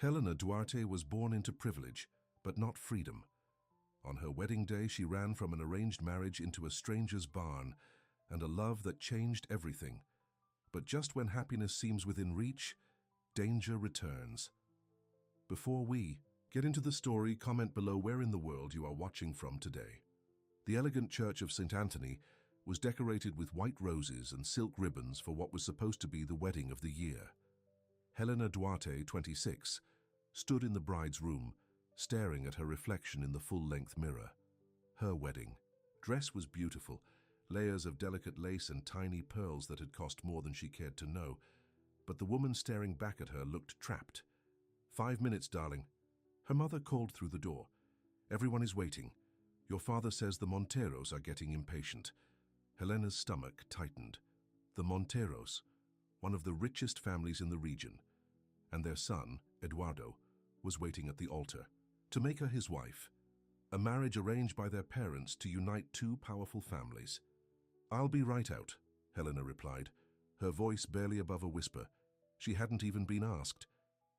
Helena Duarte was born into privilege, but not freedom. On her wedding day, she ran from an arranged marriage into a stranger's barn and a love that changed everything. But just when happiness seems within reach, danger returns. Before we get into the story, comment below where in the world you are watching from today. The elegant church of St. Anthony was decorated with white roses and silk ribbons for what was supposed to be the wedding of the year. Helena Duarte, 26, stood in the bride's room, staring at her reflection in the full-length mirror. Her wedding dress was beautiful, layers of delicate lace and tiny pearls that had cost more than she cared to know. But the woman staring back at her looked trapped. 5 minutes, darling. Her mother called through the door. Everyone is waiting. Your father says the Monteros are getting impatient. Helena's stomach tightened. The Monteros, one of the richest families in the region, and their son, Eduardo, was waiting at the altar to make her his wife, a marriage arranged by their parents to unite two powerful families. I'll be right out, Helena replied, her voice barely above a whisper. She hadn't even been asked.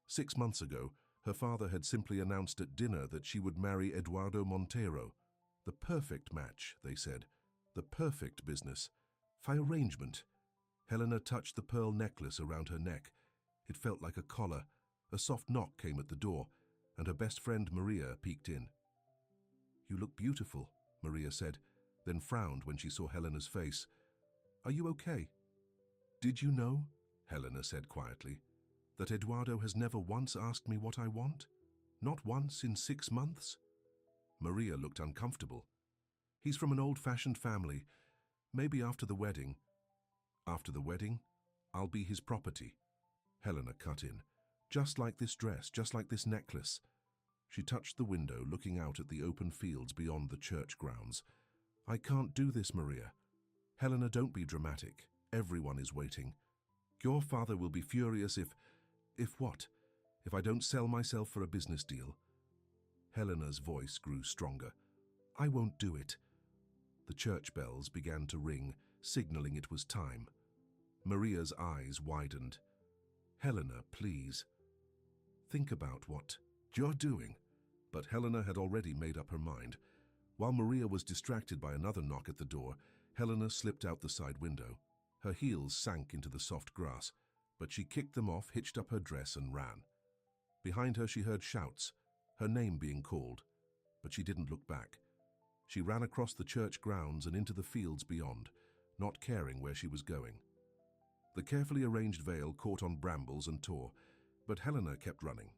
6 months ago, her father had simply announced at dinner that she would marry Eduardo Montero. The perfect match, they said. The perfect business. By arrangement. Helena touched the pearl necklace around her neck. It felt like a collar. A soft knock came at the door, and her best friend Maria peeked in. You look beautiful, Maria said, then frowned when she saw Helena's face. Are you okay? Did you know, Helena said quietly, that Eduardo has never once asked me what I want? Not once in 6 months? Maria looked uncomfortable. He's from an old-fashioned family. Maybe after the wedding. After the wedding, I'll be his property. Helena cut in. Just like this dress, just like this necklace. She touched the window, looking out at the open fields beyond the church grounds. I can't do this, Maria. Helena, don't be dramatic. Everyone is waiting. Your father will be furious if what? If I don't sell myself for a business deal? Helena's voice grew stronger. I won't do it. The church bells began to ring, signaling it was time. Maria's eyes widened. Helena, please. Think about what you're doing. But Helena had already made up her mind. While Maria was distracted by another knock at the door, Helena slipped out the side window. Her heels sank into the soft grass, but she kicked them off, hitched up her dress, and ran. Behind her she heard shouts, her name being called, but she didn't look back. She ran across the church grounds and into the fields beyond, not caring where she was going. The carefully arranged veil caught on brambles and tore, but Helena kept running.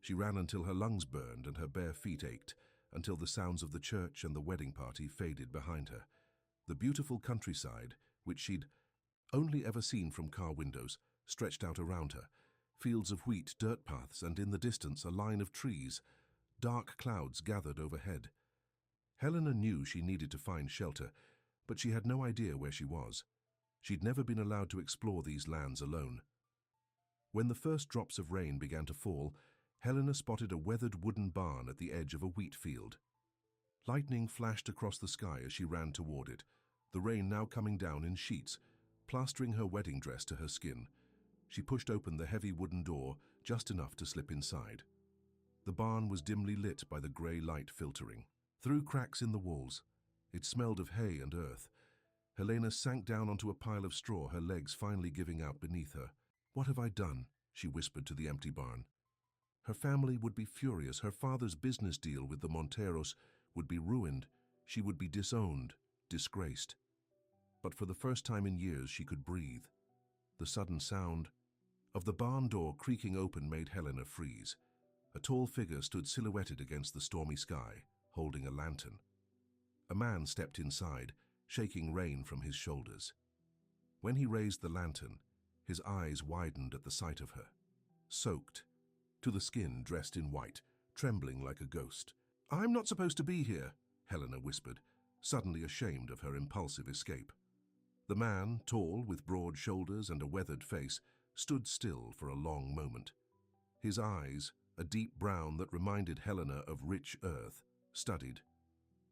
She ran until her lungs burned and her bare feet ached, until the sounds of the church and the wedding party faded behind her. The beautiful countryside, which she'd only ever seen from car windows, stretched out around her. Fields of wheat, dirt paths, and in the distance a line of trees. Dark clouds gathered overhead. Helena knew she needed to find shelter, but she had no idea where she was. She'd never been allowed to explore these lands alone. When the first drops of rain began to fall, Helena spotted a weathered wooden barn at the edge of a wheat field. Lightning flashed across the sky as she ran toward it, the rain now coming down in sheets, plastering her wedding dress to her skin. She pushed open the heavy wooden door, just enough to slip inside. The barn was dimly lit by the grey light filtering through cracks in the walls. It smelled of hay and earth. Helena sank down onto a pile of straw, her legs finally giving out beneath her. What have I done? She whispered to the empty barn. Her family would be furious. Her father's business deal with the Monteros would be ruined. She would be disowned, disgraced. But for the first time in years, she could breathe. The sudden sound of the barn door creaking open made Helena freeze. A tall figure stood silhouetted against the stormy sky, holding a lantern. A man stepped inside, shaking rain from his shoulders. When he raised the lantern, his eyes widened at the sight of her. Soaked to the skin, dressed in white, trembling like a ghost. I'm not supposed to be here, Helena whispered, suddenly ashamed of her impulsive escape. The man, tall, with broad shoulders and a weathered face, stood still for a long moment. His eyes, a deep brown that reminded Helena of rich earth, studied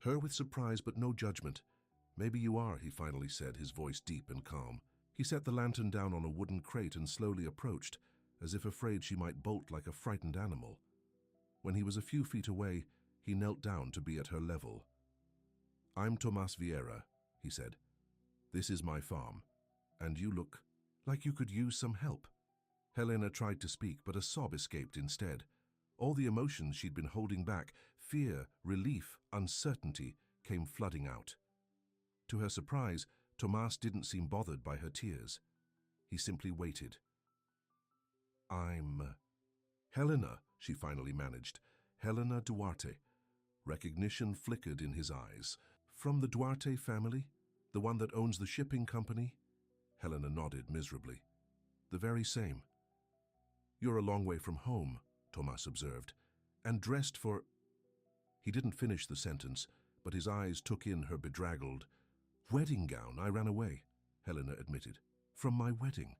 her with surprise but no judgment. Maybe you are, he finally said, his voice deep and calm. He set the lantern down on a wooden crate and slowly approached, as if afraid she might bolt like a frightened animal. When he was a few feet away, he knelt down to be at her level. "I'm Tomas Vieira," he said. "This is my farm, and you look like you could use some help." Helena tried to speak, but a sob escaped instead. All the emotions she'd been holding back, fear, relief, uncertainty, came flooding out. To her surprise, Tomas didn't seem bothered by her tears. He simply waited. "I'm Helena," she finally managed. "Helena Duarte." Recognition flickered in his eyes. "From the Duarte family? The one that owns the shipping company?" Helena nodded miserably. "The very same." "You're a long way from home," Tomas observed, "and dressed for—" He didn't finish the sentence, but his eyes took in her bedraggled wedding gown. "I ran away," Helena admitted. "From my wedding."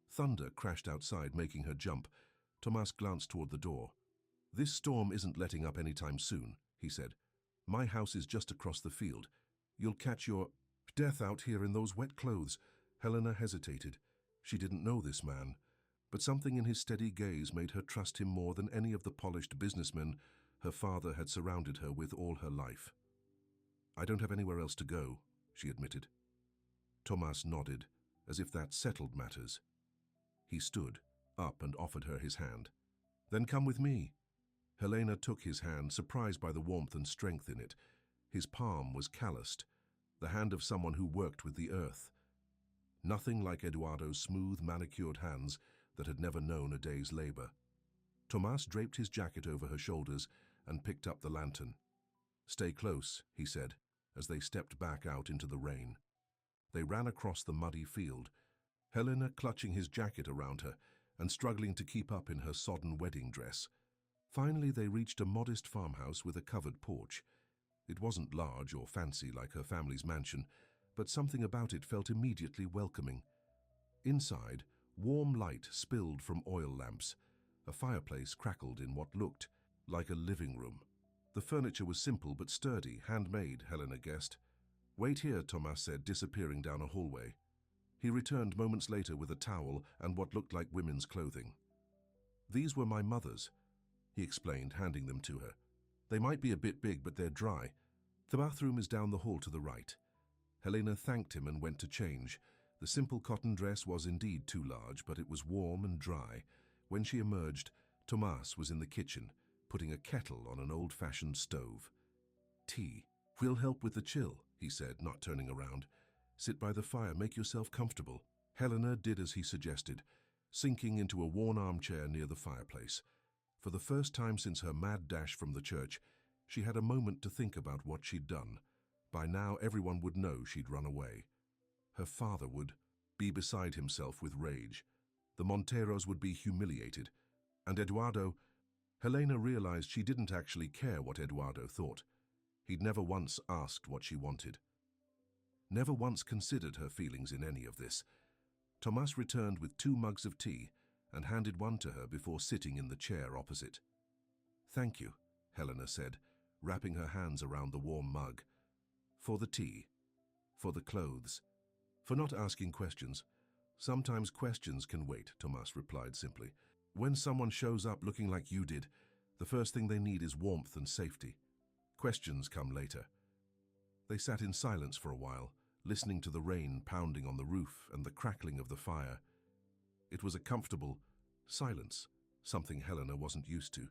Thunder crashed outside, making her jump. Tomas glanced toward the door. "This storm isn't letting up anytime soon," he said. "My house is just across the field. You'll catch your death out here in those wet clothes." Helena hesitated. She didn't know this man, but something in his steady gaze made her trust him more than any of the polished businessmen her father had surrounded her with all her life. "I don't have anywhere else to go," she admitted. Tomas nodded, as if that settled matters. He stood up and offered her his hand. "Then come with me." Helena took his hand, surprised by the warmth and strength in it. His palm was calloused, the hand of someone who worked with the earth. Nothing like Eduardo's smooth, manicured hands that had never known a day's labor. Tomas draped his jacket over her shoulders and picked up the lantern. "Stay close," he said, as they stepped back out into the rain. They ran across the muddy field, Helena clutching his jacket around her and struggling to keep up in her sodden wedding dress. Finally, they reached a modest farmhouse with a covered porch. It wasn't large or fancy like her family's mansion, but something about it felt immediately welcoming. Inside, warm light spilled from oil lamps. A fireplace crackled in what looked like a living room. The furniture was simple but sturdy, handmade, Helena guessed. "Wait here," Tomas said, disappearing down a hallway. He returned moments later with a towel and what looked like women's clothing. "These were my mother's," he explained, handing them to her. "They might be a bit big, but they're dry. The bathroom is down the hall to the right." Helena thanked him and went to change. The simple cotton dress was indeed too large, but it was warm and dry. When she emerged, Tomas was in the kitchen, putting a kettle on an old-fashioned stove. "Tea. We'll help with the chill," he said, not turning around. "Sit by the fire, make yourself comfortable." Helena did as he suggested, sinking into a worn armchair near the fireplace. For the first time since her mad dash from the church, she had a moment to think about what she'd done. By now, everyone would know she'd run away. Her father would be beside himself with rage. The Monteros would be humiliated. And Eduardo— Helena realized she didn't actually care what Eduardo thought. He'd never once asked what she wanted. Never once considered her feelings in any of this. Tomas returned with 2 mugs of tea and handed one to her before sitting in the chair opposite. "Thank you," Helena said, wrapping her hands around the warm mug. "For the tea, for the clothes, for not asking questions." "Sometimes questions can wait," Tomas replied simply. "When someone shows up looking like you did, the first thing they need is warmth and safety. Questions come later." They sat in silence for a while, listening to the rain pounding on the roof and the crackling of the fire. It was a comfortable silence, something Helena wasn't used to.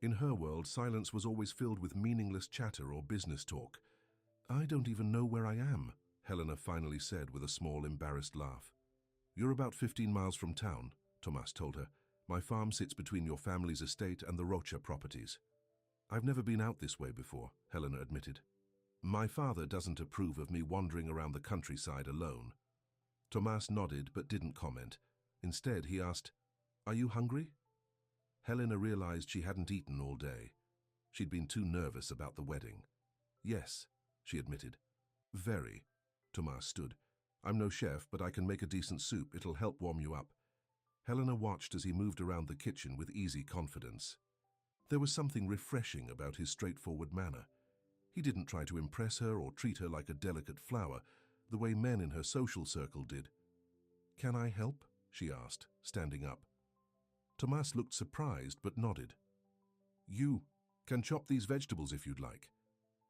In her world, silence was always filled with meaningless chatter or business talk. "I don't even know where I am," Helena finally said with a small, embarrassed laugh. "You're about 15 miles from town," Tomas told her. "My farm sits between your family's estate and the Rocha properties." "I've never been out this way before," Helena admitted. "My father doesn't approve of me wandering around the countryside alone." Tomas nodded but didn't comment. Instead, he asked, "Are you hungry?" Helena realized she hadn't eaten all day. She'd been too nervous about the wedding. "Yes," she admitted. "Very." Tomas stood. "I'm no chef, but I can make a decent soup. It'll help warm you up." Helena watched as he moved around the kitchen with easy confidence. There was something refreshing about his straightforward manner. He didn't try to impress her or treat her like a delicate flower, the way men in her social circle did. "Can I help?" she asked, standing up. Tomas looked surprised but nodded. You can chop these vegetables if you'd like.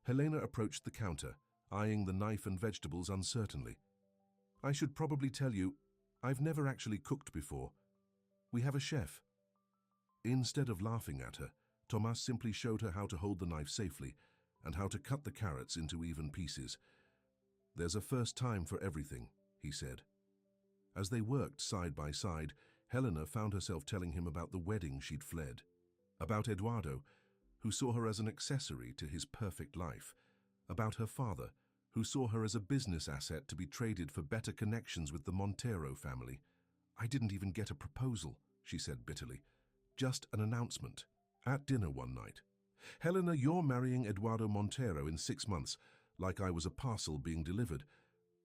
Helena approached the counter, eyeing the knife and vegetables uncertainly. I should probably tell you, I've never actually cooked before. We have a chef. Instead of laughing at her, Tomas simply showed her how to hold the knife safely and how to cut the carrots into even pieces. There's a first time for everything, he said. As they worked side by side, Helena found herself telling him about the wedding she'd fled, about Eduardo, who saw her as an accessory to his perfect life, about her father, who saw her as a business asset to be traded for better connections with the Montero family. I didn't even get a proposal, she said bitterly. Just an announcement. At dinner one night. Helena, you're marrying Eduardo Montero in 6 months, like I was a parcel being delivered.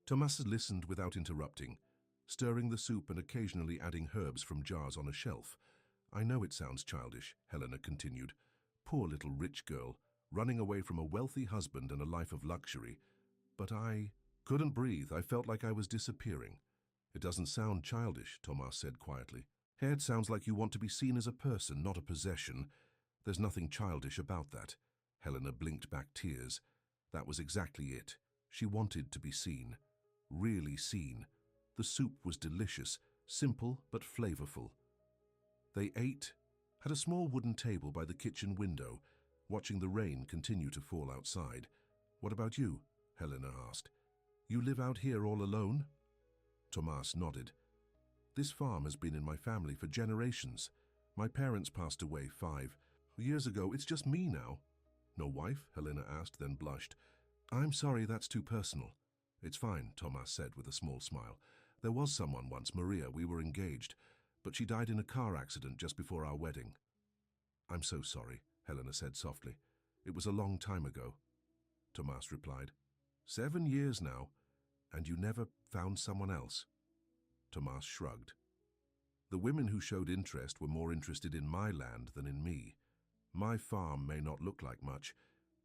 Tomas listened without interrupting, stirring the soup and occasionally adding herbs from jars on a shelf. I know it sounds childish, Helena continued. Poor little rich girl, running away from a wealthy husband and a life of luxury. But I couldn't breathe. I felt like I was disappearing. It doesn't sound childish, Tomas said quietly. It sounds like you want to be seen as a person, not a possession. There's nothing childish about that. Helena blinked back tears. That was exactly it. She wanted to be seen. Really seen. The soup was delicious, simple but flavorful. They ate at a small wooden table by the kitchen window, watching the rain continue to fall outside. What about you? Helena asked. You live out here all alone? Tomas nodded. This farm has been in my family for generations. My parents passed away 5 years ago. It's just me now. No wife? Helena asked, then blushed. I'm sorry, that's too personal. It's fine, Tomas said with a small smile. There was someone once, Maria. We were engaged, but she died in a car accident just before our wedding. I'm so sorry, Helena said softly. It was a long time ago. Tomas replied. 7 years now, and you never found someone else? Tomas shrugged. The women who showed interest were more interested in my land than in me. My farm may not look like much,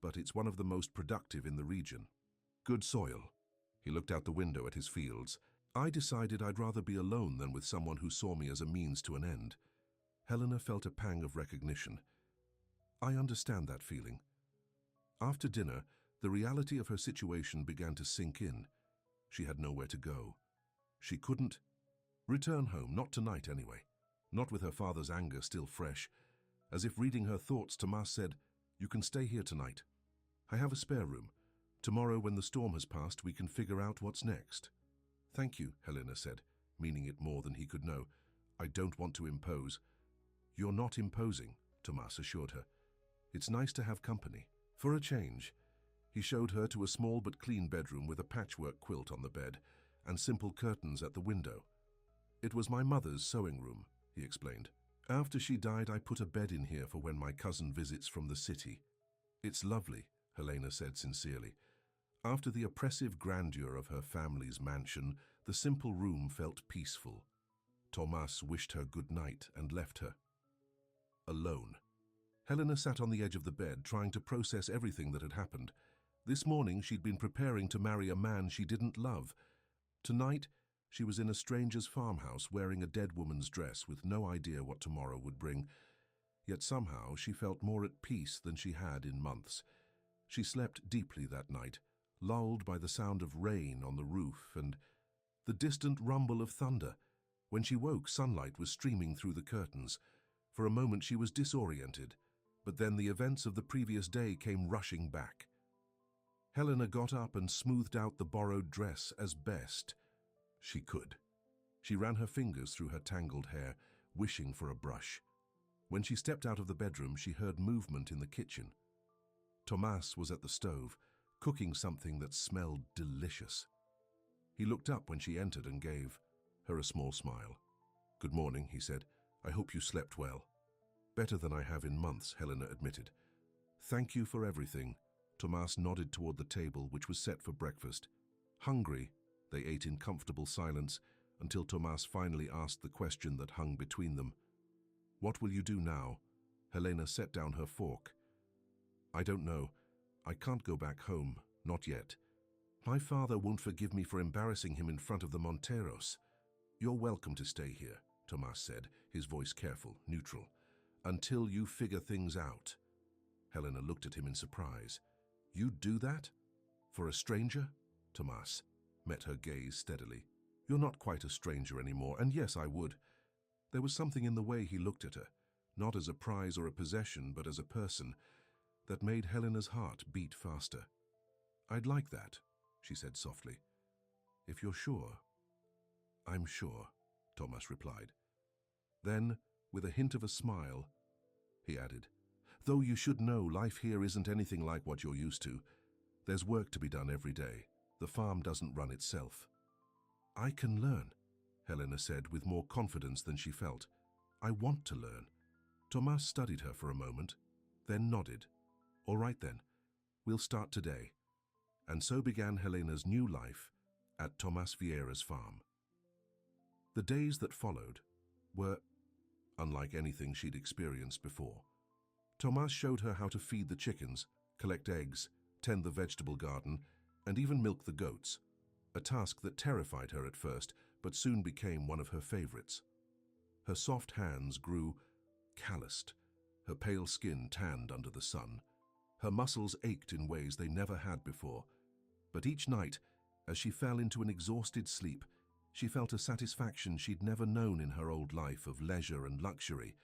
but it's one of the most productive in the region. Good soil. He looked out the window at his fields. I decided I'd rather be alone than with someone who saw me as a means to an end. Helena felt a pang of recognition. I understand that feeling. After dinner, the reality of her situation began to sink in. She had nowhere to go. She couldn't return home, not tonight anyway. Not with her father's anger still fresh. As if reading her thoughts, Tomas said, You can stay here tonight. I have a spare room. Tomorrow, when the storm has passed, we can figure out what's next. Thank you, Helena said, meaning it more than he could know. I don't want to impose. You're not imposing, Tomas assured her. It's nice to have company. For a change. He showed her to a small but clean bedroom with a patchwork quilt on the bed and simple curtains at the window. It was my mother's sewing room, he explained. After she died, I put a bed in here for when my cousin visits from the city. It's lovely, Helena said sincerely. After the oppressive grandeur of her family's mansion, the simple room felt peaceful. Tomas wished her good night and left her. Alone. Helena sat on the edge of the bed, trying to process everything that had happened. This morning, she'd been preparing to marry a man she didn't love. Tonight, she was in a stranger's farmhouse wearing a dead woman's dress with no idea what tomorrow would bring. Yet somehow she felt more at peace than she had in months. She slept deeply that night, lulled by the sound of rain on the roof and the distant rumble of thunder. When she woke, sunlight was streaming through the curtains. For a moment she was disoriented, but then the events of the previous day came rushing back. Helena got up and smoothed out the borrowed dress as best she could. She ran her fingers through her tangled hair, wishing for a brush. When she stepped out of the bedroom, she heard movement in the kitchen. Tomas was at the stove, cooking something that smelled delicious. He looked up when she entered and gave her a small smile. Good morning, he said. I hope you slept well. Better than I have in months, Helena admitted. Thank you for everything. Tomas nodded toward the table, which was set for breakfast. Hungry, they ate in comfortable silence until Tomas finally asked the question that hung between them. What will you do now? Helena set down her fork. I don't know. I can't go back home, not yet. My father won't forgive me for embarrassing him in front of the Monteros. You're welcome to stay here. Tomas said, his voice careful, neutral. Until you figure things out. Helena looked at him in surprise. You'd do that? For a stranger? Tomas met her gaze steadily. You're not quite a stranger anymore, and yes, I would. There was something in the way he looked at her, not as a prize or a possession, but as a person, that made Helena's heart beat faster. I'd like that, she said softly. If you're sure. I'm sure, Tomas replied. Then, with a hint of a smile, he added, though you should know life here isn't anything like what you're used to. There's work to be done every day. The farm doesn't run itself. I can learn, Helena said with more confidence than she felt. I want to learn. Tomas studied her for a moment, then nodded. All right then, we'll start today. And so began Helena's new life at Tomas Vieira's farm. The days that followed were unlike anything she'd experienced before. Tomas showed her how to feed the chickens, collect eggs, tend the vegetable garden, and even milk the goats, a task that terrified her at first, but soon became one of her favorites. Her soft hands grew calloused, her pale skin tanned under the sun. Her muscles ached in ways they never had before, but each night, as she fell into an exhausted sleep, she felt a satisfaction she'd never known in her old life of leisure and luxury,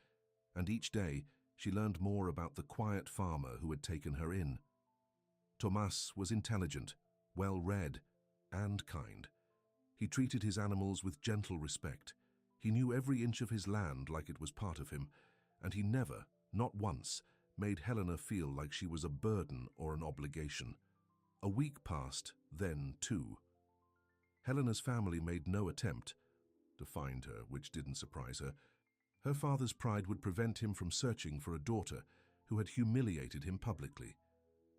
and each day she learned more about the quiet farmer who had taken her in. Tomas was intelligent, well-read, and kind. He treated his animals with gentle respect. He knew every inch of his land like it was part of him, and he never, not once, made Helena feel like she was a burden or an obligation. A week passed, then 2. Helena's family made no attempt to find her, which didn't surprise her. Her father's pride would prevent him from searching for a daughter who had humiliated him publicly.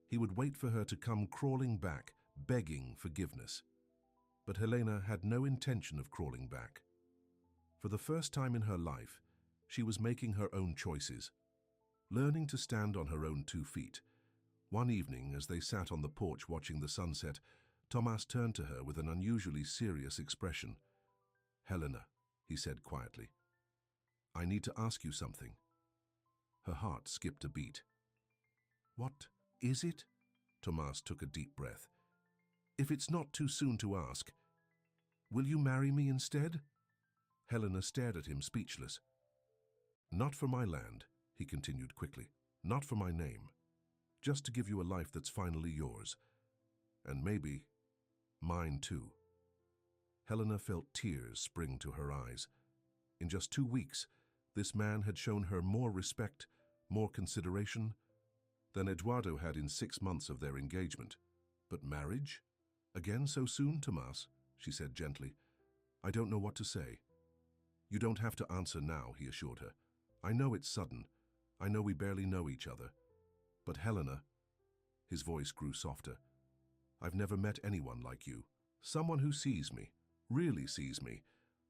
He would wait for her to come crawling back, begging forgiveness. But Helena had no intention of crawling back. For the first time in her life, she was making her own choices, learning to stand on her own 2 feet. One evening, as they sat on the porch watching the sunset, Tomas turned to her with an unusually serious expression. Helena, he said quietly, I need to ask you something. Her heart skipped a beat. What is it? Tomas took a deep breath. If it's not too soon to ask, will you marry me instead? Helena stared at him, speechless. Not for my land, he continued quickly. Not for my name. Just to give you a life that's finally yours. And maybe mine too. Helena felt tears spring to her eyes. In just 2 weeks, this man had shown her more respect, more consideration than Eduardo had in 6 months of their engagement. But marriage? Again so soon, Tomas, she said gently. I don't know what to say. You don't have to answer now, he assured her. I know it's sudden. I know we barely know each other. But Helena, his voice grew softer. I've never met anyone like you. Someone who sees me, really sees me.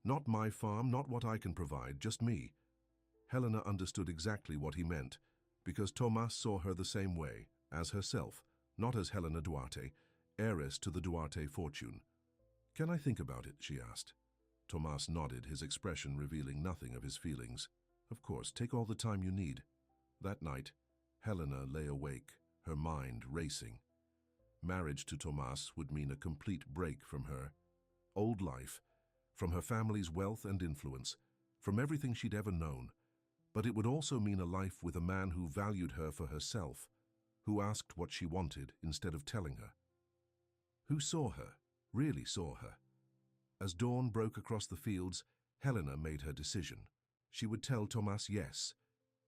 Not my farm, not what I can provide, just me. Helena understood exactly what he meant, because Tomas saw her the same way, as herself, not as Helena Duarte, heiress to the Duarte fortune. Can I think about it, she asked. Tomas nodded, his expression revealing nothing of his feelings. Of course, take all the time you need. That night, Helena lay awake, her mind racing. Marriage to Tomas would mean a complete break from her old life, from her family's wealth and influence, from everything she'd ever known. But it would also mean a life with a man who valued her for herself, who asked what she wanted instead of telling her. Who saw her, really saw her. As dawn broke across the fields, Helena made her decision. She would tell Tomas yes.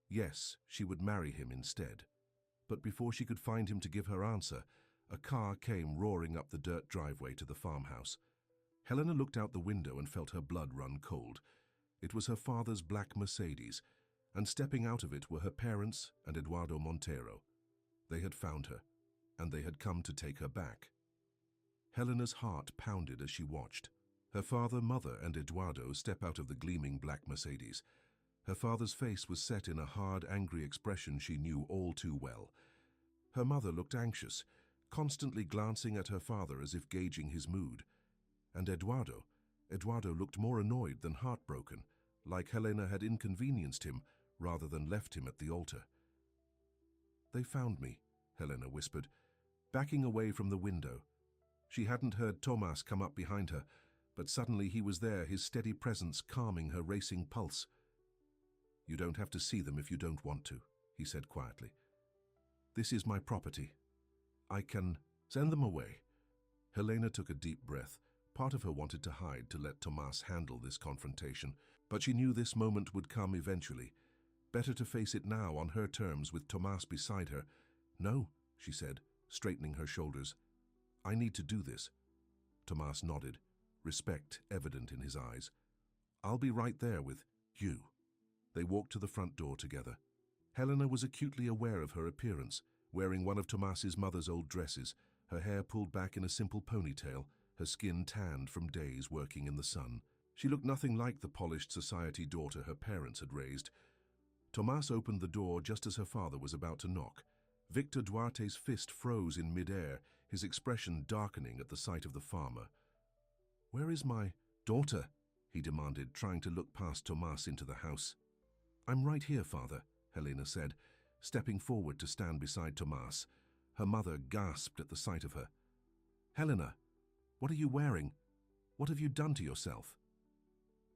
Yes, she would marry him instead. But before she could find him to give her answer, a car came roaring up the dirt driveway to the farmhouse. Helena looked out the window and felt her blood run cold. It was her father's black Mercedes, and stepping out of it were her parents and Eduardo Montero. They had found her, and they had come to take her back. Helena's heart pounded as she watched. Her father, mother, and Eduardo step out of the gleaming black Mercedes. Her father's face was set in a hard, angry expression she knew all too well. Her mother looked anxious, constantly glancing at her father as if gauging his mood. And Eduardo looked more annoyed than heartbroken, like Helena had inconvenienced him rather than left him at the altar. "They found me," Helena whispered, backing away from the window. She hadn't heard Tomas come up behind her, but suddenly he was there, his steady presence calming her racing pulse. "You don't have to see them if you don't want to," he said quietly. "This is my property. I can send them away." Helena took a deep breath. Part of her wanted to hide to let Tomas handle this confrontation, but she knew this moment would come eventually. Better to face it now on her terms with Tomas beside her. "No," she said, straightening her shoulders. "I need to do this." Tomas nodded, respect evident in his eyes. "I'll be right there with you." They walked to the front door together. Helena was acutely aware of her appearance, wearing one of Tomas's mother's old dresses, her hair pulled back in a simple ponytail, her skin tanned from days working in the sun. She looked nothing like the polished society daughter her parents had raised. Tomas opened the door just as her father was about to knock. Victor Duarte's fist froze in midair, his expression darkening at the sight of the farmer. "Where is my daughter?" he demanded, trying to look past Tomas into the house. "I'm right here, father," Helena said, stepping forward to stand beside Tomas. Her mother gasped at the sight of her. "Helena, what are you wearing? What have you done to yourself?"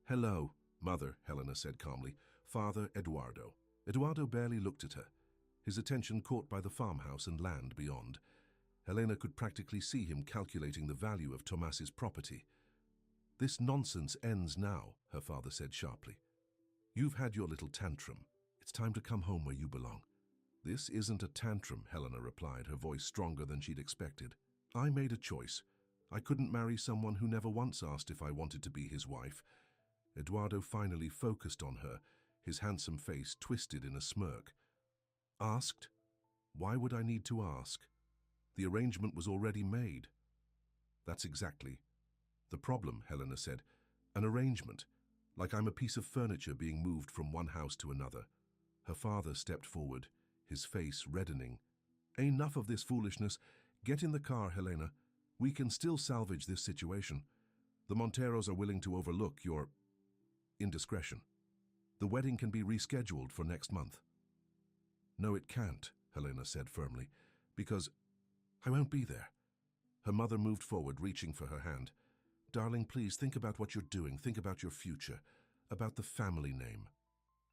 "Hello, mother," Helena said calmly. "Father Eduardo." Eduardo barely looked at her, his attention caught by the farmhouse and land beyond. Helena could practically see him calculating the value of Tomas's property. "This nonsense ends now," her father said sharply. "You've had your little tantrum. It's time to come home where you belong." "This isn't a tantrum," Helena replied, her voice stronger than she'd expected. "I made a choice. I couldn't marry someone who never once asked if I wanted to be his wife." Eduardo finally focused on her, his handsome face twisted in a smirk. "Asked? Why would I need to ask? The arrangement was already made." "That's exactly the problem," Helena said. "An arrangement, like I'm a piece of furniture being moved from one house to another." Her father stepped forward, his face reddening. "Enough of this foolishness. Get in the car, Helena. We can still salvage this situation. The Monteros are willing to overlook your indiscretion. The wedding can be rescheduled for next month." "No, it can't," Helena said firmly, "because I won't be there." Her mother moved forward, reaching for her hand. "Darling, please think about what you're doing. Think about your future, about the family name."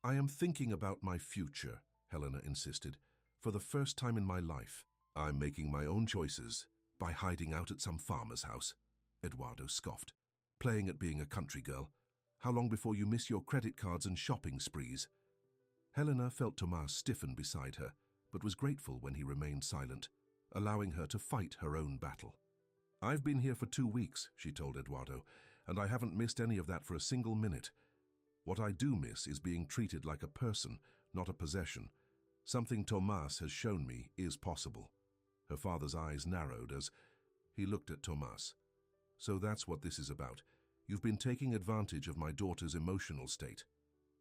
"I am thinking about my future," Helena insisted. "For the first time in my life, I'm making my own choices by hiding out at some farmer's house." Eduardo scoffed. "Playing at being a country girl. How long before you miss your credit cards and shopping sprees?" Helena felt Tomas stiffen beside her, but was grateful when he remained silent, allowing her to fight her own battle. "I've been here for 2 weeks," she told Eduardo, "and I haven't missed any of that for a single minute. What I do miss is being treated like a person, not a possession. Something Tomas has shown me is possible." Her father's eyes narrowed as he looked at Tomas. "So that's what this is about. You've been taking advantage of my daughter's emotional state.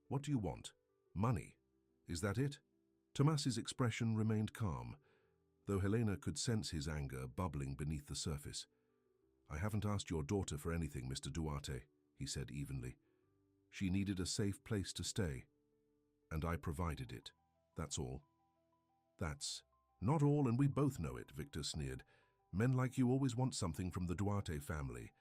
What do you want? Money? Is that it?" Tomas's expression remained calm, though Helena could sense his anger bubbling beneath the surface. "I haven't asked your daughter for anything, Mr. Duarte," he said evenly. "She needed a safe place to stay, and I provided it. That's all." "That's not all, and we both know it," Victor sneered. "Men like you always want something from the Duarte family."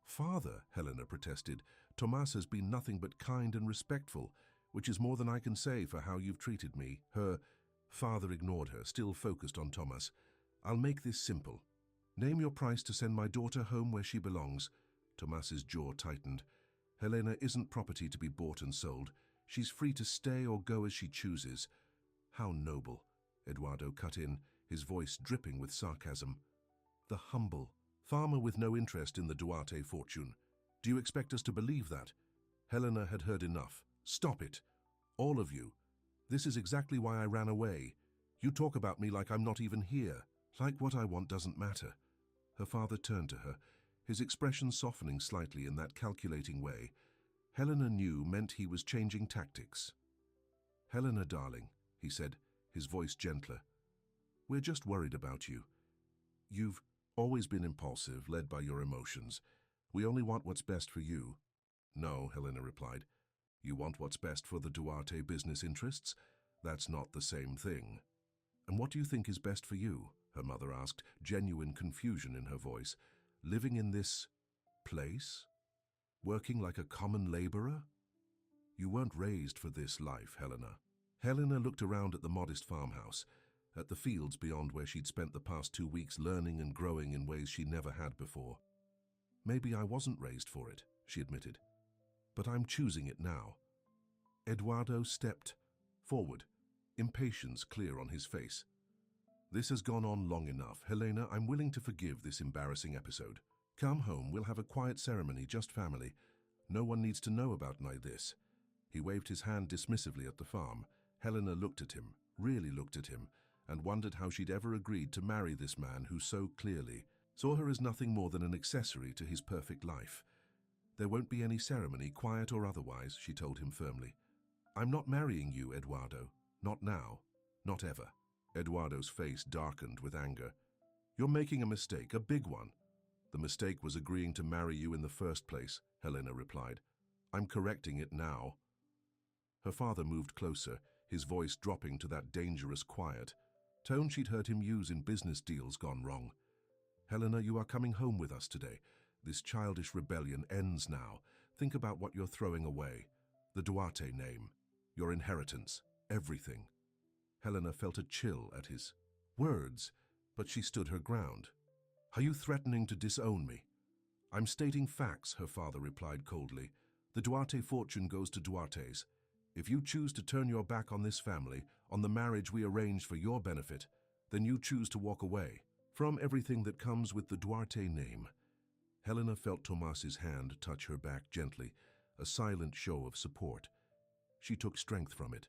"Father," Helena protested, "Tomas has been nothing but kind and respectful, which is more than I can say for how you've treated me." Her father ignored her, still focused on Tomas. "I'll make this simple. Name your price to send my daughter home where she belongs." Tomas's jaw tightened. "Helena isn't property to be bought and sold. She's free to stay or go as she chooses." "How noble," Eduardo cut in, his voice dripping with sarcasm. "The humble farmer with no interest in the Duarte fortune. Do you expect us to believe that?" Helena had heard enough. "Stop it. All of you. This is exactly why I ran away. You talk about me like I'm not even here, like what I want doesn't matter." Her father turned to her, his expression softening slightly in that calculating way Helena knew meant he was changing tactics. "Helena, darling," he said, his voice gentler, "we're just worried about you. You've always been impulsive, led by your emotions. We only want what's best for you." "No," Helena replied. You want what's best for the Duarte business interests? That's not the same thing. And what do you think is best for you? Her mother asked, genuine confusion in her voice. Living in this place? Working like a common laborer? You weren't raised for this life, Helena. Helena looked around at the modest farmhouse, at the fields beyond where she'd spent the past 2 weeks learning and growing in ways she never had before. Maybe I wasn't raised for it, she admitted, but I'm choosing it now. Eduardo stepped forward, impatience clear on his face. This has gone on long enough. Helena, I'm willing to forgive this embarrassing episode. Come home, we'll have a quiet ceremony, just family. No one needs to know about this. He waved his hand dismissively at the farm. Helena looked at him, really looked at him, and wondered how she'd ever agreed to marry this man who so clearly saw her as nothing more than an accessory to his perfect life. There won't be any ceremony, quiet or otherwise, she told him firmly. I'm not marrying you, Eduardo. Not now. Not ever. Eduardo's face darkened with anger. You're making a mistake, a big one. The mistake was agreeing to marry you in the first place, Helena replied. I'm correcting it now. Her father moved closer, his voice dropping to that dangerous quiet tone she'd heard him use in business deals gone wrong. Helena, you are coming home with us today. This childish rebellion ends now. Think about what you're throwing away. The Duarte name, your inheritance, everything. Helena felt a chill at his words, but she stood her ground. Are you threatening to disown me? I'm stating facts, her father replied coldly. The Duarte fortune goes to Duartes. If you choose to turn your back on this family, on the marriage we arranged for your benefit, then you choose to walk away from everything that comes with the Duarte name. Helena felt Tomas's hand touch her back gently, a silent show of support. She took strength from it.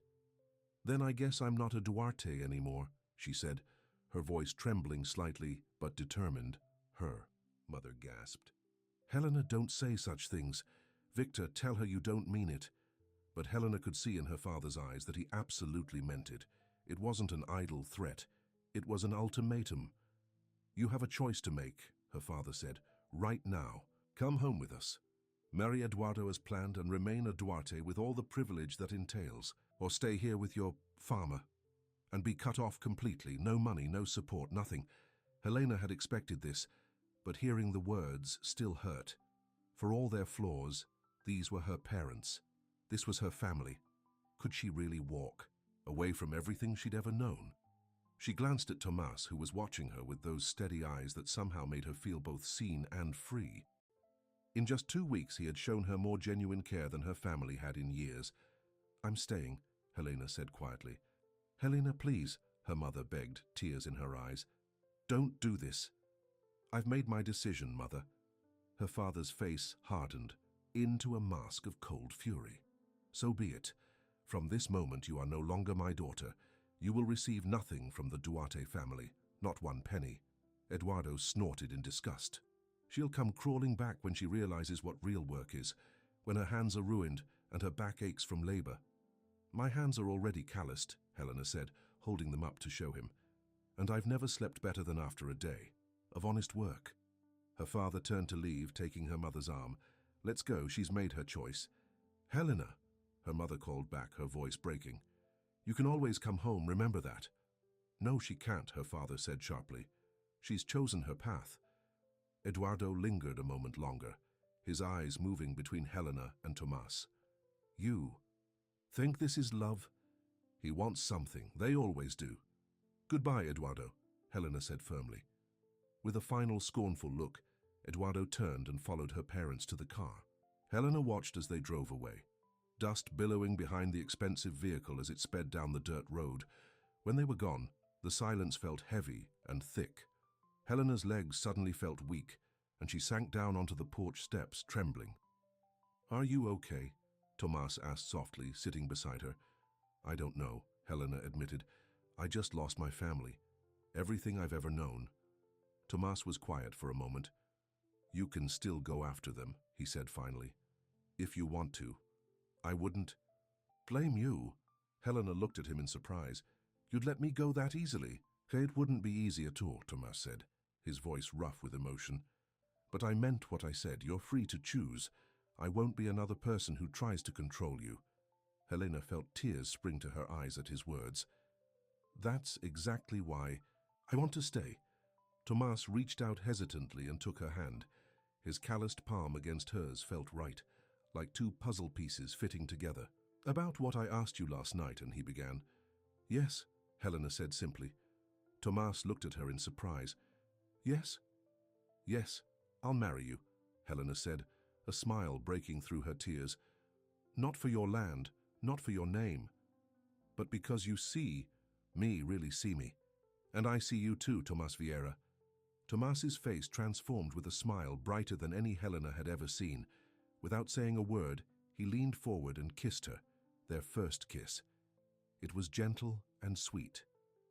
Then I guess I'm not a Duarte anymore, she said, her voice trembling slightly but determined. Her mother gasped. Helena, don't say such things. Victor, tell her you don't mean it. But Helena could see in her father's eyes that he absolutely meant it. It wasn't an idle threat. It was an ultimatum. You have a choice to make, her father said, right now. Come home with us. Marry Eduardo as planned and remain a Duarte with all the privilege that entails, or stay here with your farmer and be cut off completely, no money, no support, nothing. Helena had expected this, but hearing the words still hurt. For all their flaws, these were her parents. This was her family. Could she really walk away from everything she'd ever known? She glanced at Tomas, who was watching her with those steady eyes that somehow made her feel both seen and free. In just 2 weeks, he had shown her more genuine care than her family had in years. I'm staying, Helena said quietly. Helena, please, her mother begged, tears in her eyes. Don't do this. I've made my decision, mother. Her father's face hardened into a mask of cold fury. So be it. From this moment, you are no longer my daughter. You will receive nothing from the Duarte family, not 1 penny. Eduardo snorted in disgust. She'll come crawling back when she realizes what real work is, when her hands are ruined and her back aches from labor. My hands are already calloused, Helena said, holding them up to show him. And I've never slept better than after a day of honest work. Her father turned to leave, taking her mother's arm. Let's go, she's made her choice. Helena, her mother called back, her voice breaking. You can always come home, remember that. No, she can't, her father said sharply. She's chosen her path. Eduardo lingered a moment longer, his eyes moving between Helena and Tomas. You think this is love? He wants something, they always do. Goodbye, Eduardo, Helena said firmly. With a final scornful look, Eduardo turned and followed her parents to the car. Helena watched as they drove away, dust billowing behind the expensive vehicle as it sped down the dirt road. When they were gone, the silence felt heavy and thick. Helena's legs suddenly felt weak, and she sank down onto the porch steps, trembling. Are you okay? Tomas asked softly, sitting beside her. I don't know, Helena admitted. I just lost my family. Everything I've ever known. Tomas was quiet for a moment. You can still go after them, he said finally. If you want to. I wouldn't. Blame you? Helena looked at him in surprise. You'd let me go that easily? It wouldn't be easy at all, Tomas said, his voice rough with emotion. But I meant what I said. You're free to choose. I won't be another person who tries to control you." Helena felt tears spring to her eyes at his words. "That's exactly why I want to stay." Tomas reached out hesitantly and took her hand. His calloused palm against hers felt right, like two puzzle pieces fitting together. "About what I asked you last night," and he began. "Yes," Helena said simply. Tomas looked at her in surprise. "Yes?" "Yes, I'll marry you," Helena said, a smile breaking through her tears. "Not for your land, not for your name, but because you see me, really see me. And I see you too, Tomas Vieira." Tomas's face transformed with a smile brighter than any Helena had ever seen. Without saying a word, he leaned forward and kissed her, their first kiss. It was gentle and sweet,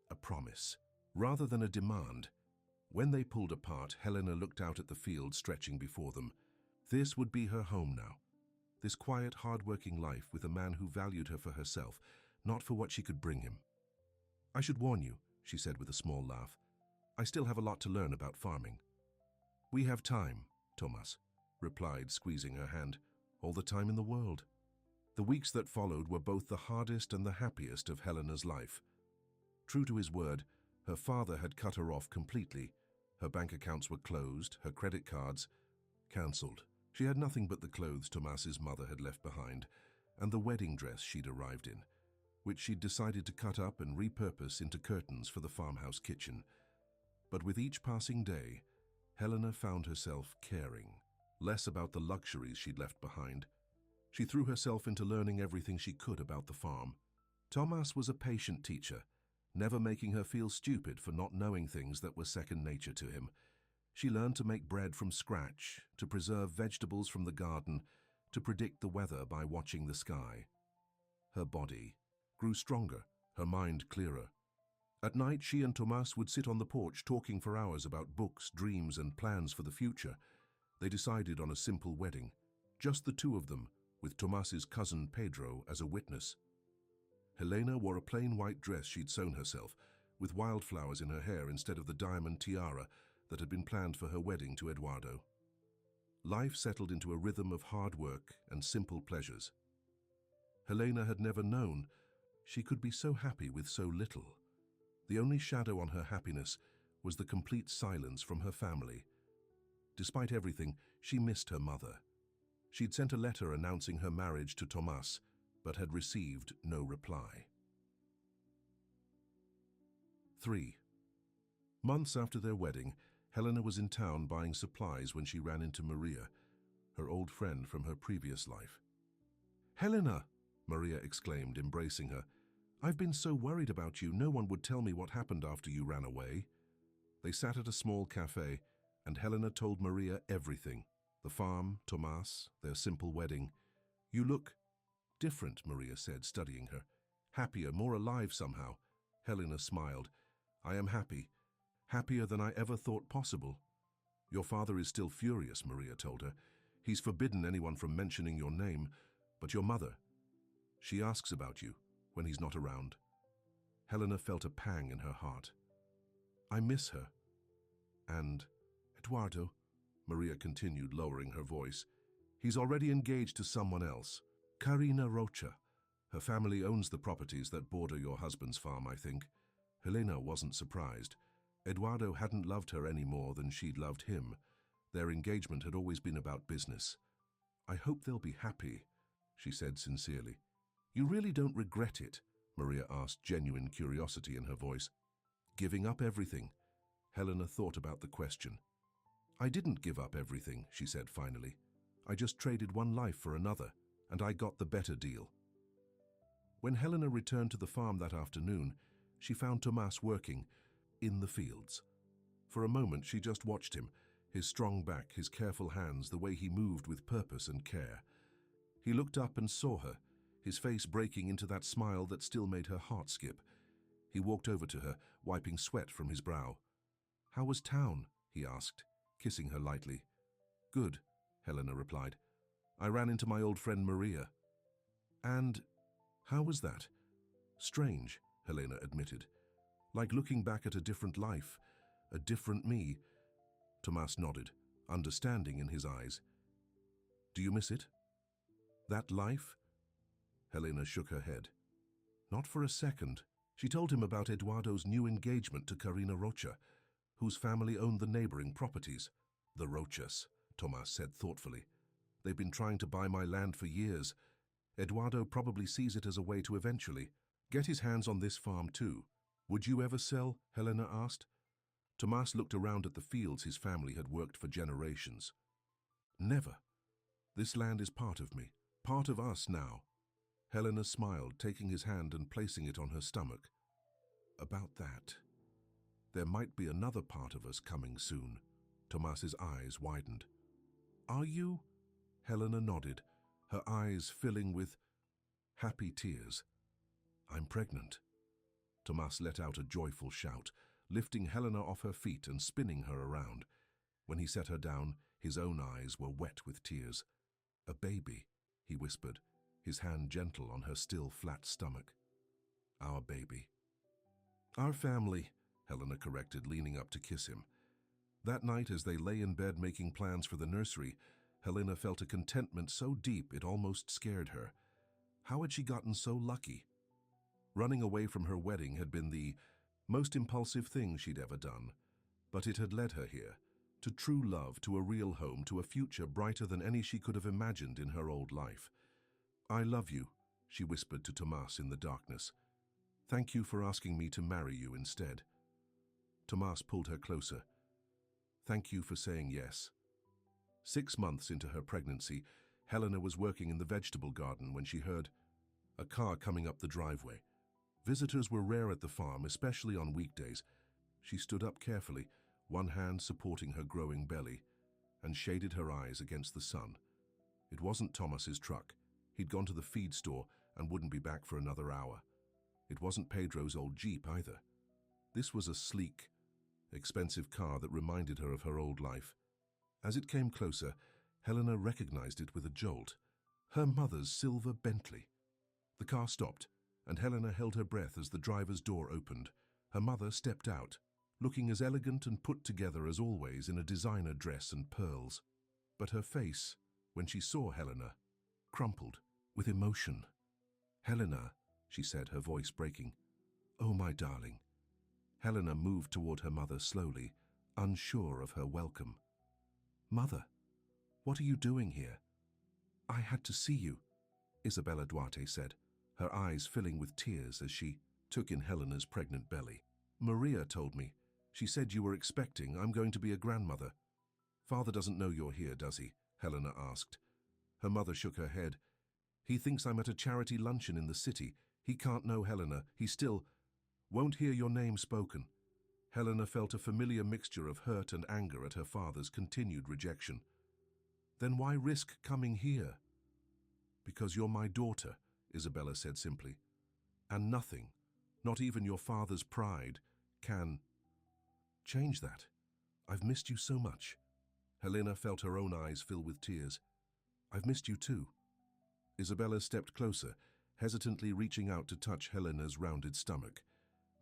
a promise, rather than a demand. When they pulled apart, Helena looked out at the field stretching before them. This would be her home now. This quiet, hard-working life with a man who valued her for herself, not for what she could bring him. "I should warn you," she said with a small laugh. "I still have a lot to learn about farming." "We have time," Tomas replied, squeezing her hand. "All the time in the world." The weeks that followed were both the hardest and the happiest of Helena's life. True to his word, her father had cut her off completely. Her bank accounts were closed, her credit cards cancelled. She had nothing but the clothes Tomas's mother had left behind, and the wedding dress she'd arrived in, which she'd decided to cut up and repurpose into curtains for the farmhouse kitchen. But with each passing day, Helena found herself caring less about the luxuries she'd left behind. She threw herself into learning everything she could about the farm. Tomas was a patient teacher, never making her feel stupid for not knowing things that were second nature to him. She learned to make bread from scratch, to preserve vegetables from the garden, to predict the weather by watching the sky. Her body grew stronger, her mind clearer. At night, she and Tomas would sit on the porch talking for hours about books, dreams, and plans for the future. They decided on a simple wedding, just the two of them, with Tomas's cousin Pedro as a witness. Helena wore a plain white dress she'd sewn herself, with wildflowers in her hair instead of the diamond tiara that had been planned for her wedding to Eduardo. Life settled into a rhythm of hard work and simple pleasures. Helena had never known she could be so happy with so little. The only shadow on her happiness was the complete silence from her family. Despite everything, she missed her mother. She'd sent a letter announcing her marriage to Tomas, but had received no reply. 3. Months after their wedding, Helena was in town buying supplies when she ran into Maria, her old friend from her previous life. "Helena!" Maria exclaimed, embracing her. "I've been so worried about you, no one would tell me what happened after you ran away." They sat at a small cafe, and Helena told Maria everything. The farm, Tomas, their simple wedding. "You look different," Maria said, studying her. "Happier, more alive somehow." Helena smiled. "I am happy. Happier than I ever thought possible." "Your father is still furious," Maria told her. "He's forbidden anyone from mentioning your name, but your mother, she asks about you when he's not around." Helena felt a pang in her heart. "I miss her. And Eduardo," Maria continued, lowering her voice, "he's already engaged to someone else. Karina Rocha. Her family owns the properties that border your husband's farm, I think." Helena wasn't surprised. Eduardo hadn't loved her any more than she'd loved him. Their engagement had always been about business. "I hope they'll be happy," she said sincerely. "You really don't regret it?" Maria asked, genuine curiosity in her voice. "Giving up everything?" Helena thought about the question. "I didn't give up everything," she said finally. "I just traded one life for another, and I got the better deal." When Helena returned to the farm that afternoon, she found Tomas working in the fields. For a moment, she just watched him, his strong back, his careful hands, the way he moved with purpose and care. He looked up and saw her, his face breaking into that smile that still made her heart skip. He walked over to her, wiping sweat from his brow. "How was town?" he asked, kissing her lightly. "Good," Helena replied. "I ran into my old friend Maria." "And how was that?" "Strange," Helena admitted. "Like looking back at a different life, a different me." Tomas nodded, understanding in his eyes. "Do you miss it?" That life? Helena shook her head. Not for a second. She told him about Eduardo's new engagement to Carina Rocha, whose family owned the neighboring properties. The Rochas, Tomas said thoughtfully. They've been trying to buy my land for years. Eduardo probably sees it as a way to eventually get his hands on this farm too. Would you ever sell? Helena asked. Tomas looked around at the fields his family had worked for generations. Never. This land is part of me, part of us now. Helena smiled, taking his hand and placing it on her stomach. About that. There might be another part of us coming soon. Tomas's eyes widened. Are you? Helena nodded, her eyes filling with happy tears. I'm pregnant. Tomas let out a joyful shout, lifting Helena off her feet and spinning her around. When he set her down, his own eyes were wet with tears. A baby, he whispered, his hand gentle on her still flat stomach. Our baby. Our family, Helena corrected, leaning up to kiss him. That night, as they lay in bed making plans for the nursery, Helena felt a contentment so deep it almost scared her. How had she gotten so lucky? Running away from her wedding had been the most impulsive thing she'd ever done, but it had led her here, to true love, to a real home, to a future brighter than any she could have imagined in her old life. I love you, she whispered to Tomas in the darkness. Thank you for asking me to marry you instead. Tomas pulled her closer. Thank you for saying yes. 6 months into her pregnancy, Helena was working in the vegetable garden when she heard a car coming up the driveway. Visitors were rare at the farm, especially on weekdays. She stood up carefully, one hand supporting her growing belly, and shaded her eyes against the sun. It wasn't Tomas's truck. He'd gone to the feed store and wouldn't be back for another hour. It wasn't Pedro's old Jeep either. This was a sleek, expensive car that reminded her of her old life. As it came closer, Helena recognized it with a jolt. Her mother's silver Bentley. The car stopped, and Helena held her breath as the driver's door opened. Her mother stepped out, looking as elegant and put together as always in a designer dress and pearls. But her face, when she saw Helena, crumpled with emotion. Helena, she said, her voice breaking. Oh, my darling. Helena moved toward her mother slowly, unsure of her welcome. Mother, what are you doing here? I had to see you, Isabella Duarte said, her eyes filling with tears as she took in Helena's pregnant belly. Maria told me. She said you were expecting. I'm going to be a grandmother. Father doesn't know you're here, does he? Helena asked. Her mother shook her head. He thinks I'm at a charity luncheon in the city. He can't know Helena. He still won't hear your name spoken. Helena felt a familiar mixture of hurt and anger at her father's continued rejection. Then why risk coming here? Because you're my daughter, Isabella said simply. And nothing, not even your father's pride, can change that. I've missed you so much. Helena felt her own eyes fill with tears. I've missed you too. Isabella stepped closer, hesitantly reaching out to touch Helena's rounded stomach.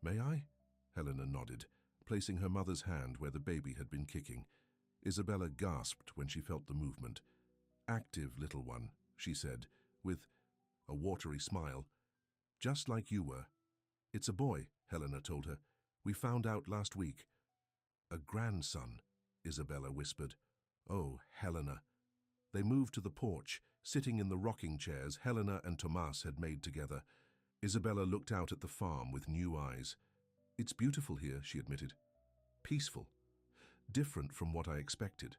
May I? Helena nodded, placing her mother's hand where the baby had been kicking. Isabella gasped when she felt the movement. Active, little one, she said, with a watery smile. Just like you were. It's a boy, Helena told her. We found out last week. A grandson, Isabella whispered. Oh, Helena. They moved to the porch, sitting in the rocking chairs Helena and Tomas had made together. Isabella looked out at the farm with new eyes. It's beautiful here, she admitted. Peaceful. Different from what I expected.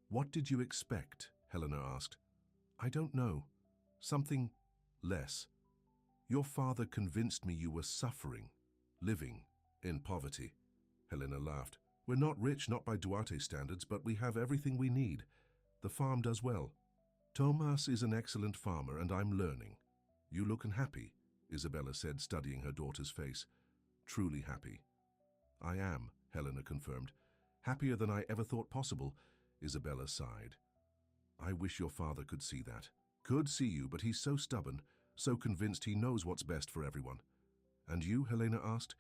What did you expect? Helena asked. I don't know. Something less. Your father convinced me you were suffering, living in poverty. Helena laughed. We're not rich, not by Duarte standards, but we have everything we need. The farm does well. Tomas is an excellent farmer, and I'm learning. You look unhappy, Isabella said, studying her daughter's face. Truly happy. I am, Helena confirmed. Happier than I ever thought possible, Isabella sighed. I wish your father could see that. Could see you, but he's so stubborn, so convinced he knows what's best for everyone. And you, Helena asked?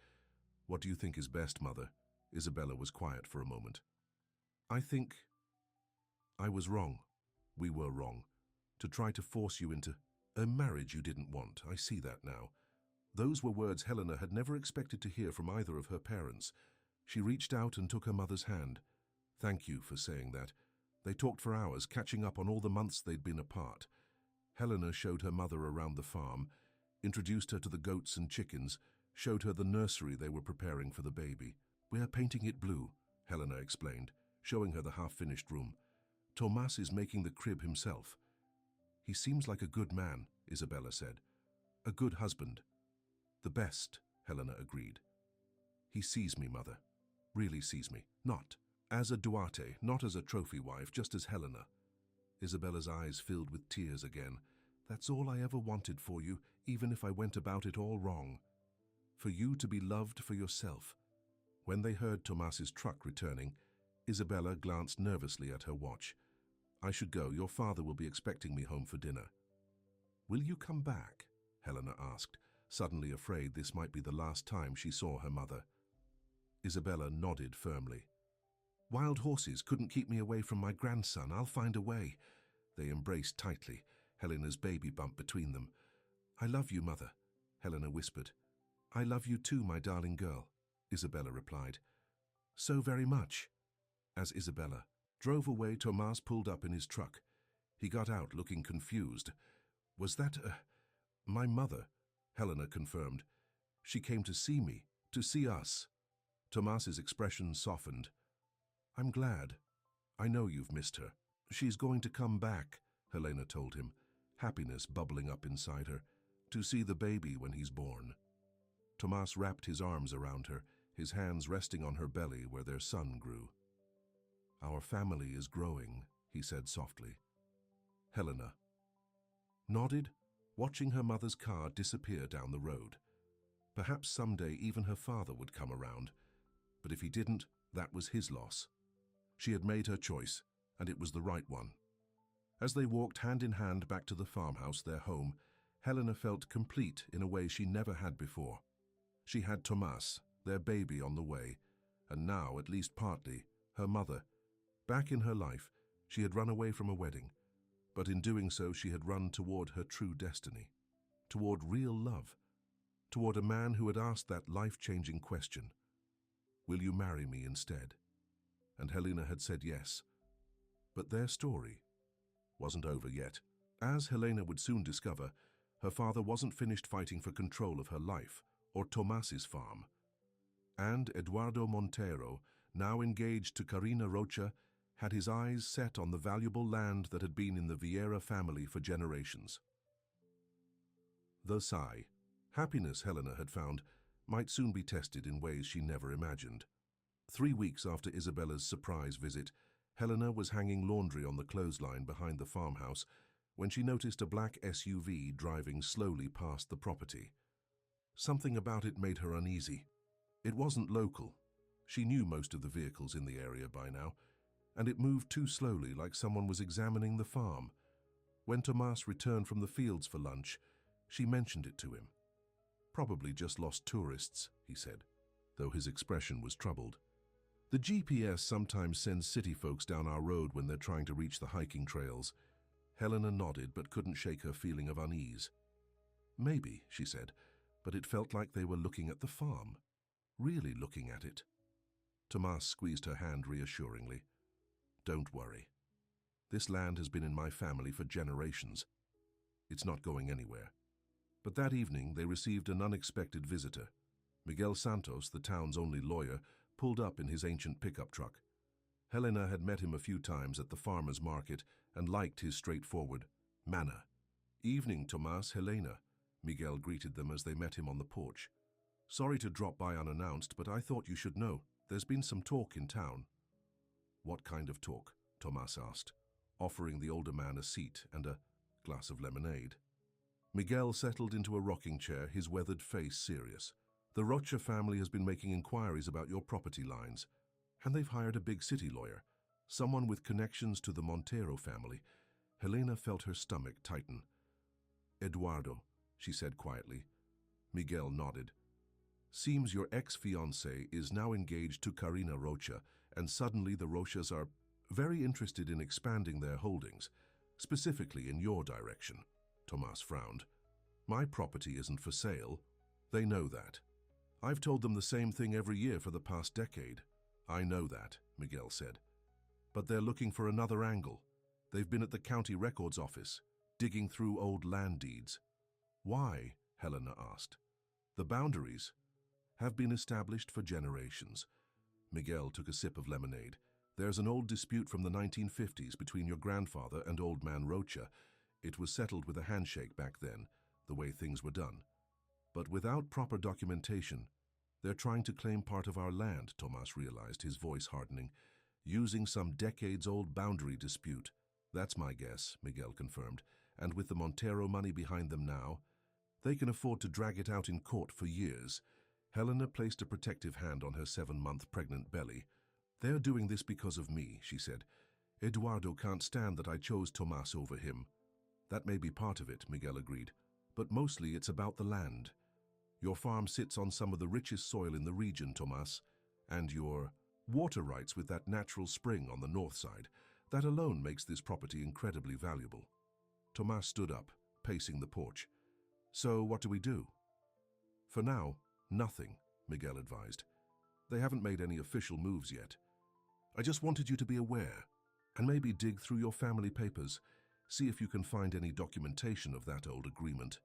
What do you think is best, Mother? Isabella was quiet for a moment. I think I was wrong. We were wrong. To try to force you into a marriage you didn't want. I see that now. Those were words Helena had never expected to hear from either of her parents. She reached out and took her mother's hand. Thank you for saying that. They talked for hours, catching up on all the months they'd been apart. Helena showed her mother around the farm, introduced her to the goats and chickens, showed her the nursery they were preparing for the baby. We're painting it blue, Helena explained, showing her the half-finished room. Tomas is making the crib himself. He seems like a good man, Isabella said. A good husband. The best, Helena agreed. He sees me, Mother. Really sees me. Not as a Duarte, not as a trophy wife, just as Helena. Isabella's eyes filled with tears again. That's all I ever wanted for you, even if I went about it all wrong. For you to be loved for yourself. When they heard Tomas's truck returning, Isabella glanced nervously at her watch. I should go. Your father will be expecting me home for dinner. Will you come back? Helena asked, suddenly afraid this might be the last time she saw her mother. Isabella nodded firmly. Wild horses couldn't keep me away from my grandson. I'll find a way. They embraced tightly, Helena's baby bump between them. I love you, Mother, Helena whispered. I love you too, my darling girl, Isabella replied. So very much. As Isabella drove away, Tomas pulled up in his truck. He got out looking confused. Was that my mother? Helena confirmed. She came to see me, to see us. Tomas's expression softened. I'm glad. I know you've missed her. She's going to come back, Helena told him, happiness bubbling up inside her, to see the baby when he's born. Tomas wrapped his arms around her, his hands resting on her belly where their son grew. Our family is growing, he said softly. Helena nodded, watching her mother's car disappear down the road. Perhaps someday even her father would come around, but if he didn't, that was his loss. She had made her choice, and it was the right one. As they walked hand in hand back to the farmhouse, their home, Helena felt complete in a way she never had before. She had Tomas, their baby, on the way, and now, at least partly, her mother. Back in her life, she had run away from a wedding, but in doing so she had run toward her true destiny, toward real love, toward a man who had asked that life-changing question, will you marry me instead? And Helena had said yes. But their story wasn't over yet. As Helena would soon discover, her father wasn't finished fighting for control of her life or Tomas's farm. And Eduardo Montero, now engaged to Karina Rocha, had his eyes set on the valuable land that had been in the Vieira family for generations. The sigh. Happiness, Helena had found, might soon be tested in ways she never imagined. 3 weeks after Isabella's surprise visit, Helena was hanging laundry on the clothesline behind the farmhouse when she noticed a black SUV driving slowly past the property. Something about it made her uneasy. It wasn't local. She knew most of the vehicles in the area by now, and it moved too slowly, like someone was examining the farm. When Tomas returned from the fields for lunch, she mentioned it to him. Probably just lost tourists, he said, though his expression was troubled. The GPS sometimes sends city folks down our road when they're trying to reach the hiking trails. Helena nodded but couldn't shake her feeling of unease. Maybe, she said, but it felt like they were looking at the farm. Really looking at it. Tomas squeezed her hand reassuringly. Don't worry. This land has been in my family for generations. It's not going anywhere. But that evening they received an unexpected visitor. Miguel Santos, the town's only lawyer, pulled up in his ancient pickup truck. Helena had met him a few times at the farmer's market and liked his straightforward manner. Evening, Tomas, Helena, Miguel greeted them as they met him on the porch. Sorry to drop by unannounced, but I thought you should know. There's been some talk in town. What kind of talk? Tomas asked, offering the older man a seat and a glass of lemonade. Miguel settled into a rocking chair, his weathered face serious. The Rocha family has been making inquiries about your property lines, and they've hired a big city lawyer, someone with connections to the Montero family. Helena felt her stomach tighten. Eduardo, she said quietly. Miguel nodded. Seems your ex-fiancé is now engaged to Karina Rocha, and suddenly the Rochas are very interested in expanding their holdings. specifically in your direction. Tomas frowned. My property isn't for sale. They know that. I've told them the same thing every year for the past decade. I know that, Miguel said. But they're looking for another angle. They've been at the county records office, digging through old land deeds. Why? Helena asked. The boundaries have been established for generations. Miguel took a sip of lemonade. There's an old dispute from the 1950s between your grandfather and Old Man Rocha. It was settled with a handshake back then, the way things were done. But without proper documentation, they're trying to claim part of our land, Tomas realized, his voice hardening, using some decades-old boundary dispute. That's my guess, Miguel confirmed, and with the Montero money behind them now, they can afford to drag it out in court for years. Helena placed a protective hand on her 7-month pregnant belly. They're doing this because of me, she said. Eduardo can't stand that I chose Tomas over him. That may be part of it, Miguel agreed, but mostly it's about the land. Your farm sits on some of the richest soil in the region, Tomas, and your water rights with that natural spring on the north side. That alone makes this property incredibly valuable. Tomas stood up, pacing the porch. So what do we do? For now, nothing, Miguel advised. They haven't made any official moves yet. I just wanted you to be aware, and maybe dig through your family papers, see if you can find any documentation of that old agreement.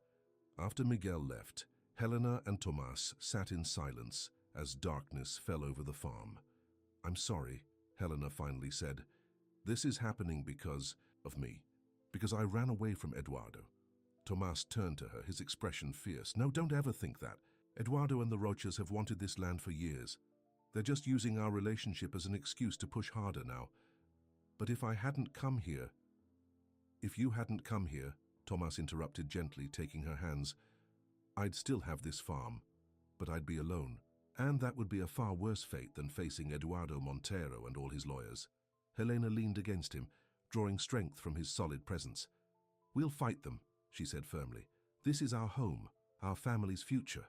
After Miguel left, Helena and Tomas sat in silence as darkness fell over the farm. I'm sorry, Helena finally said. This is happening because of me, because I ran away from Eduardo. Tomas turned to her, his expression fierce. No, don't ever think that. Eduardo and the Rochas have wanted this land for years. They're just using our relationship as an excuse to push harder now. But if you hadn't come here, Tomas interrupted gently, taking her hands, I'd still have this farm, but I'd be alone. And that would be a far worse fate than facing Eduardo Montero and all his lawyers. Helena leaned against him, drawing strength from his solid presence. We'll fight them, she said firmly. This is our home, our family's future.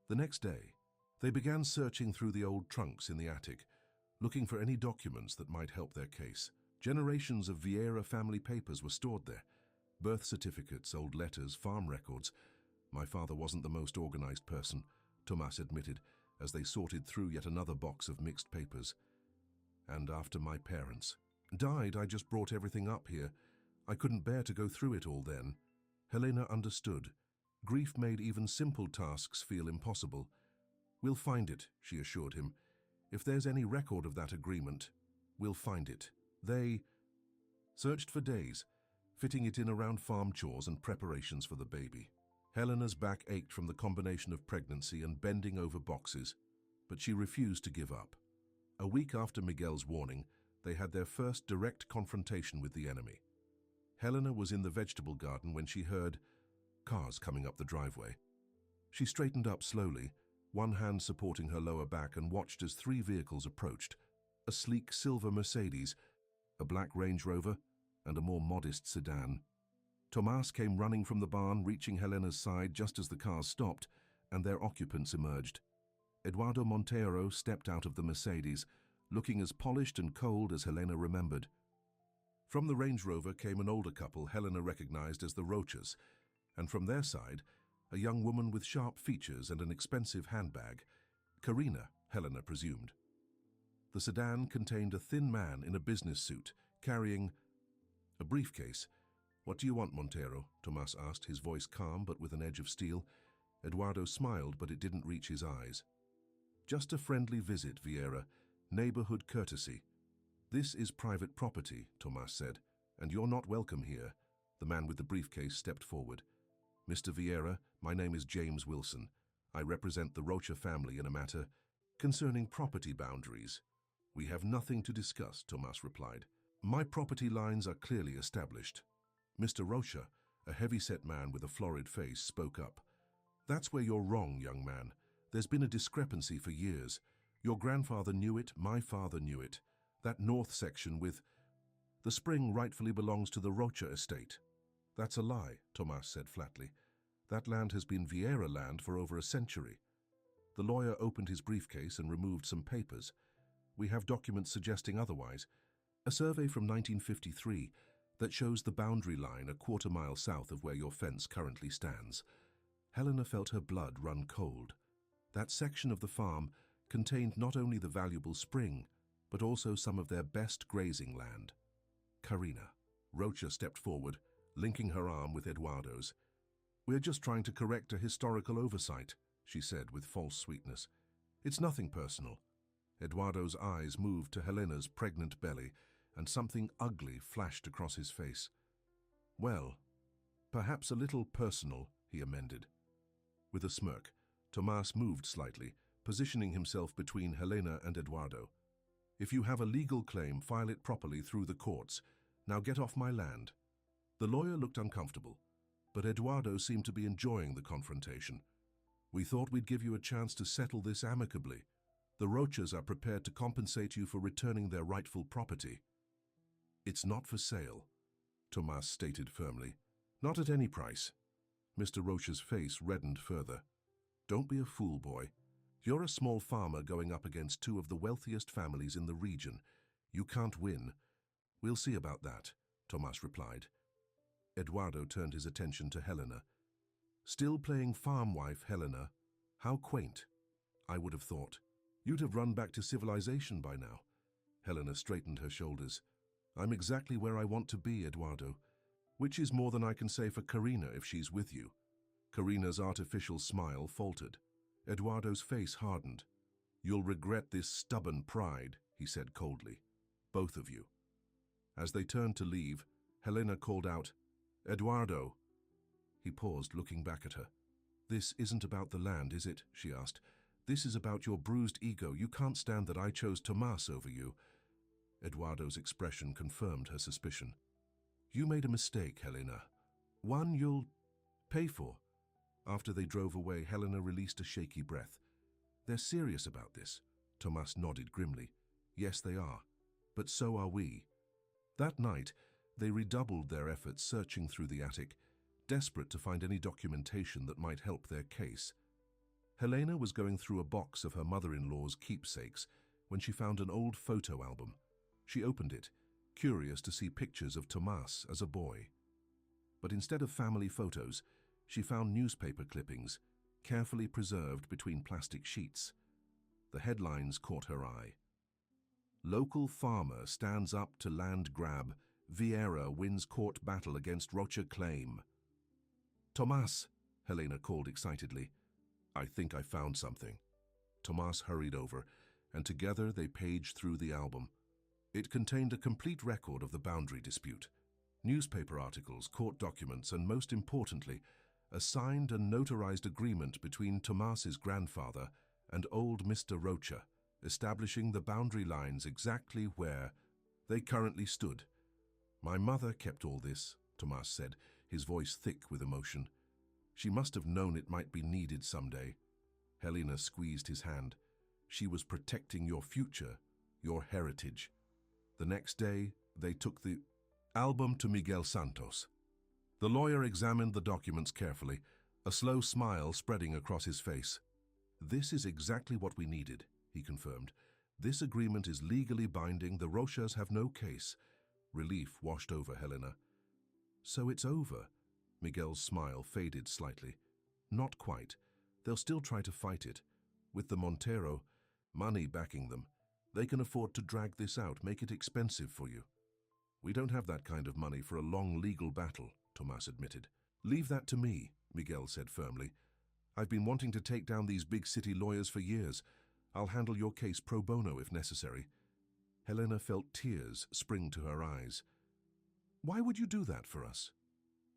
The next day, they began searching through the old trunks in the attic, looking for any documents that might help their case. Generations of Vieira family papers were stored there. Birth certificates, old letters, farm records. My father wasn't the most organized person, Tomas admitted, as they sorted through yet another box of mixed papers. And after my parents died, I just brought everything up here. I couldn't bear to go through it all then. Helena understood. Grief made even simple tasks feel impossible. We'll find it, she assured him. If there's any record of that agreement, we'll find it. They searched for days, fitting it in around farm chores and preparations for the baby. Helena's back ached from the combination of pregnancy and bending over boxes, but she refused to give up. A week after Miguel's warning, they had their first direct confrontation with the enemy. Helena was in the vegetable garden when she heard cars coming up the driveway. She straightened up slowly, one hand supporting her lower back, and watched as 3 vehicles approached: a sleek silver Mercedes, a black Range Rover, and a more modest sedan. Tomas came running from the barn, reaching Helena's side just as the cars stopped and their occupants emerged. Eduardo Montero stepped out of the Mercedes, looking as polished and cold as Helena remembered. From the Range Rover came an older couple Helena recognized as the Rochas, and from their side, a young woman with sharp features and an expensive handbag. Karina, Helena presumed. The sedan contained a thin man in a business suit, carrying a briefcase. What do you want, Montero? Tomas asked, his voice calm but with an edge of steel. Eduardo smiled, but it didn't reach his eyes. Just a friendly visit, Vieira. Neighborhood courtesy. This is private property, Tomas said, and you're not welcome here. The man with the briefcase stepped forward. Mr. Vieira, my name is James Wilson. I represent the Rocha family in a matter concerning property boundaries. We have nothing to discuss, Tomas replied. My property lines are clearly established. Mr. Rocha, a heavy-set man with a florid face, spoke up. That's where you're wrong, young man. There's been a discrepancy for years. Your grandfather knew it, my father knew it. That north section with the spring rightfully belongs to the Rocha estate. That's a lie, Tomas said flatly. That land has been Vieira land for over a century. The lawyer opened his briefcase and removed some papers. We have documents suggesting otherwise. A survey from 1953, that shows the boundary line a quarter-mile south of where your fence currently stands. Helena felt her blood run cold. That section of the farm contained not only the valuable spring, but also some of their best grazing land. Karina. Rocha stepped forward, linking her arm with Eduardo's. "We're just trying to correct a historical oversight," she said with false sweetness. "It's nothing personal." Eduardo's eyes moved to Helena's pregnant belly, and something ugly flashed across his face. "Well, perhaps a little personal," he amended. With a smirk, Tomas moved slightly, positioning himself between Helena and Eduardo. "If you have a legal claim, file it properly through the courts. Now get off my land." The lawyer looked uncomfortable, but Eduardo seemed to be enjoying the confrontation. "We thought we'd give you a chance to settle this amicably. The Rochas are prepared to compensate you for returning their rightful property." "It's not for sale," Tomas stated firmly. "Not at any price." Mr. Rocha's face reddened further. "Don't be a fool, boy. You're a small farmer going up against two of the wealthiest families in the region. You can't win." "We'll see about that," Tomas replied. Eduardo turned his attention to Helena. "Still playing farm wife, Helena? How quaint. I would have thought you'd have run back to civilization by now." Helena straightened her shoulders. "I'm exactly where I want to be, Eduardo. Which is more than I can say for Karina if she's with you." Karina's artificial smile faltered. Eduardo's face hardened. "You'll regret this stubborn pride," he said coldly. "Both of you." As they turned to leave, Helena called out, "Eduardo." He paused, looking back at her. "This isn't about the land, is it?" she asked. "This is about your bruised ego. You can't stand that I chose Tomas over you." Eduardo's expression confirmed her suspicion. "You made a mistake, Helena. One you'll pay for." After they drove away, Helena released a shaky breath. "They're serious about this." Tomas nodded grimly. "Yes, they are. But so are we." That night, they redoubled their efforts searching through the attic, desperate to find any documentation that might help their case. Helena was going through a box of her mother-in-law's keepsakes when she found an old photo album. She opened it, curious to see pictures of Tomas as a boy. But instead of family photos, she found newspaper clippings, carefully preserved between plastic sheets. The headlines caught her eye. "Local farmer stands up to land grab. Vieira wins court battle against Rocha claim." "Tomas," Helena called excitedly. "I think I found something." Tomas hurried over, and together they paged through the album. It contained a complete record of the boundary dispute. Newspaper articles, court documents, and most importantly, a signed and notarized agreement between Tomas's grandfather and old Mr. Rocha, establishing the boundary lines exactly where they currently stood. "My mother kept all this," Tomas said, his voice thick with emotion. "She must have known it might be needed someday." Helena squeezed his hand. "She was protecting your future, your heritage." The next day, they took the album to Miguel Santos. The lawyer examined the documents carefully, a slow smile spreading across his face. "This is exactly what we needed," he confirmed. "This agreement is legally binding. The Rochas have no case." Relief washed over Helena. "So it's over." Miguel's smile faded slightly. "Not quite. They'll still try to fight it. With the Montero money backing them, they can afford to drag this out, make it expensive for you." "We don't have that kind of money for a long legal battle," Tomas admitted. "Leave that to me," Miguel said firmly. "I've been wanting to take down these big city lawyers for years. I'll handle your case pro bono if necessary." Helena felt tears spring to her eyes. "Why would you do that for us?"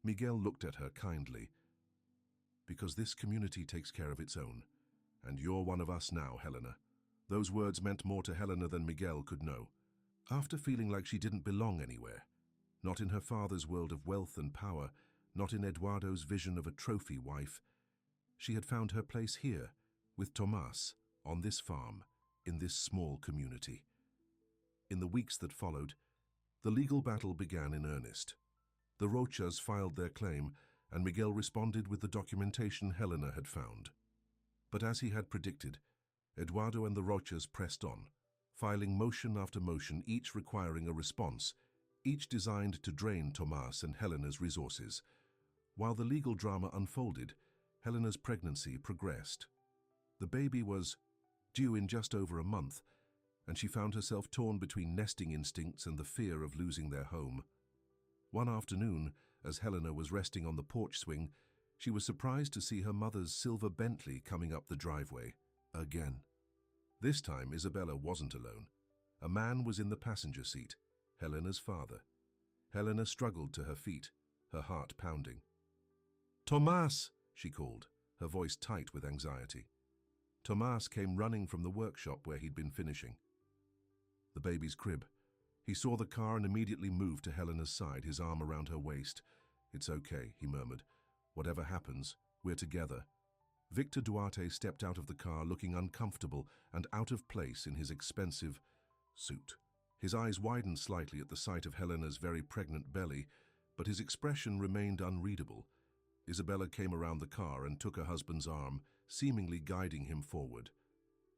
Miguel looked at her kindly. "Because this community takes care of its own. And you're one of us now, Helena." Those words meant more to Helena than Miguel could know. After feeling like she didn't belong anywhere, not in her father's world of wealth and power, not in Eduardo's vision of a trophy wife, she had found her place here, with Tomas, on this farm, in this small community. In the weeks that followed, the legal battle began in earnest. The Rochas filed their claim, and Miguel responded with the documentation Helena had found. But as he had predicted, Eduardo and the Rochas pressed on, filing motion after motion, each requiring a response, each designed to drain Tomas and Helena's resources. While the legal drama unfolded, Helena's pregnancy progressed. The baby was due in just over a month, and she found herself torn between nesting instincts and the fear of losing their home. One afternoon, as Helena was resting on the porch swing, she was surprised to see her mother's silver Bentley coming up the driveway, again. This time, Isabella wasn't alone. A man was in the passenger seat, Helena's father. Helena struggled to her feet, her heart pounding. "Tomas!" she called, her voice tight with anxiety. Tomas came running from the workshop where he'd been finishing. The baby's crib. He saw the car and immediately moved to Helena's side, his arm around her waist. "It's okay," he murmured. "Whatever happens, we're together." Victor Duarte stepped out of the car looking uncomfortable and out of place in his expensive suit. His eyes widened slightly at the sight of Helena's very pregnant belly, but his expression remained unreadable. Isabella came around the car and took her husband's arm, seemingly guiding him forward.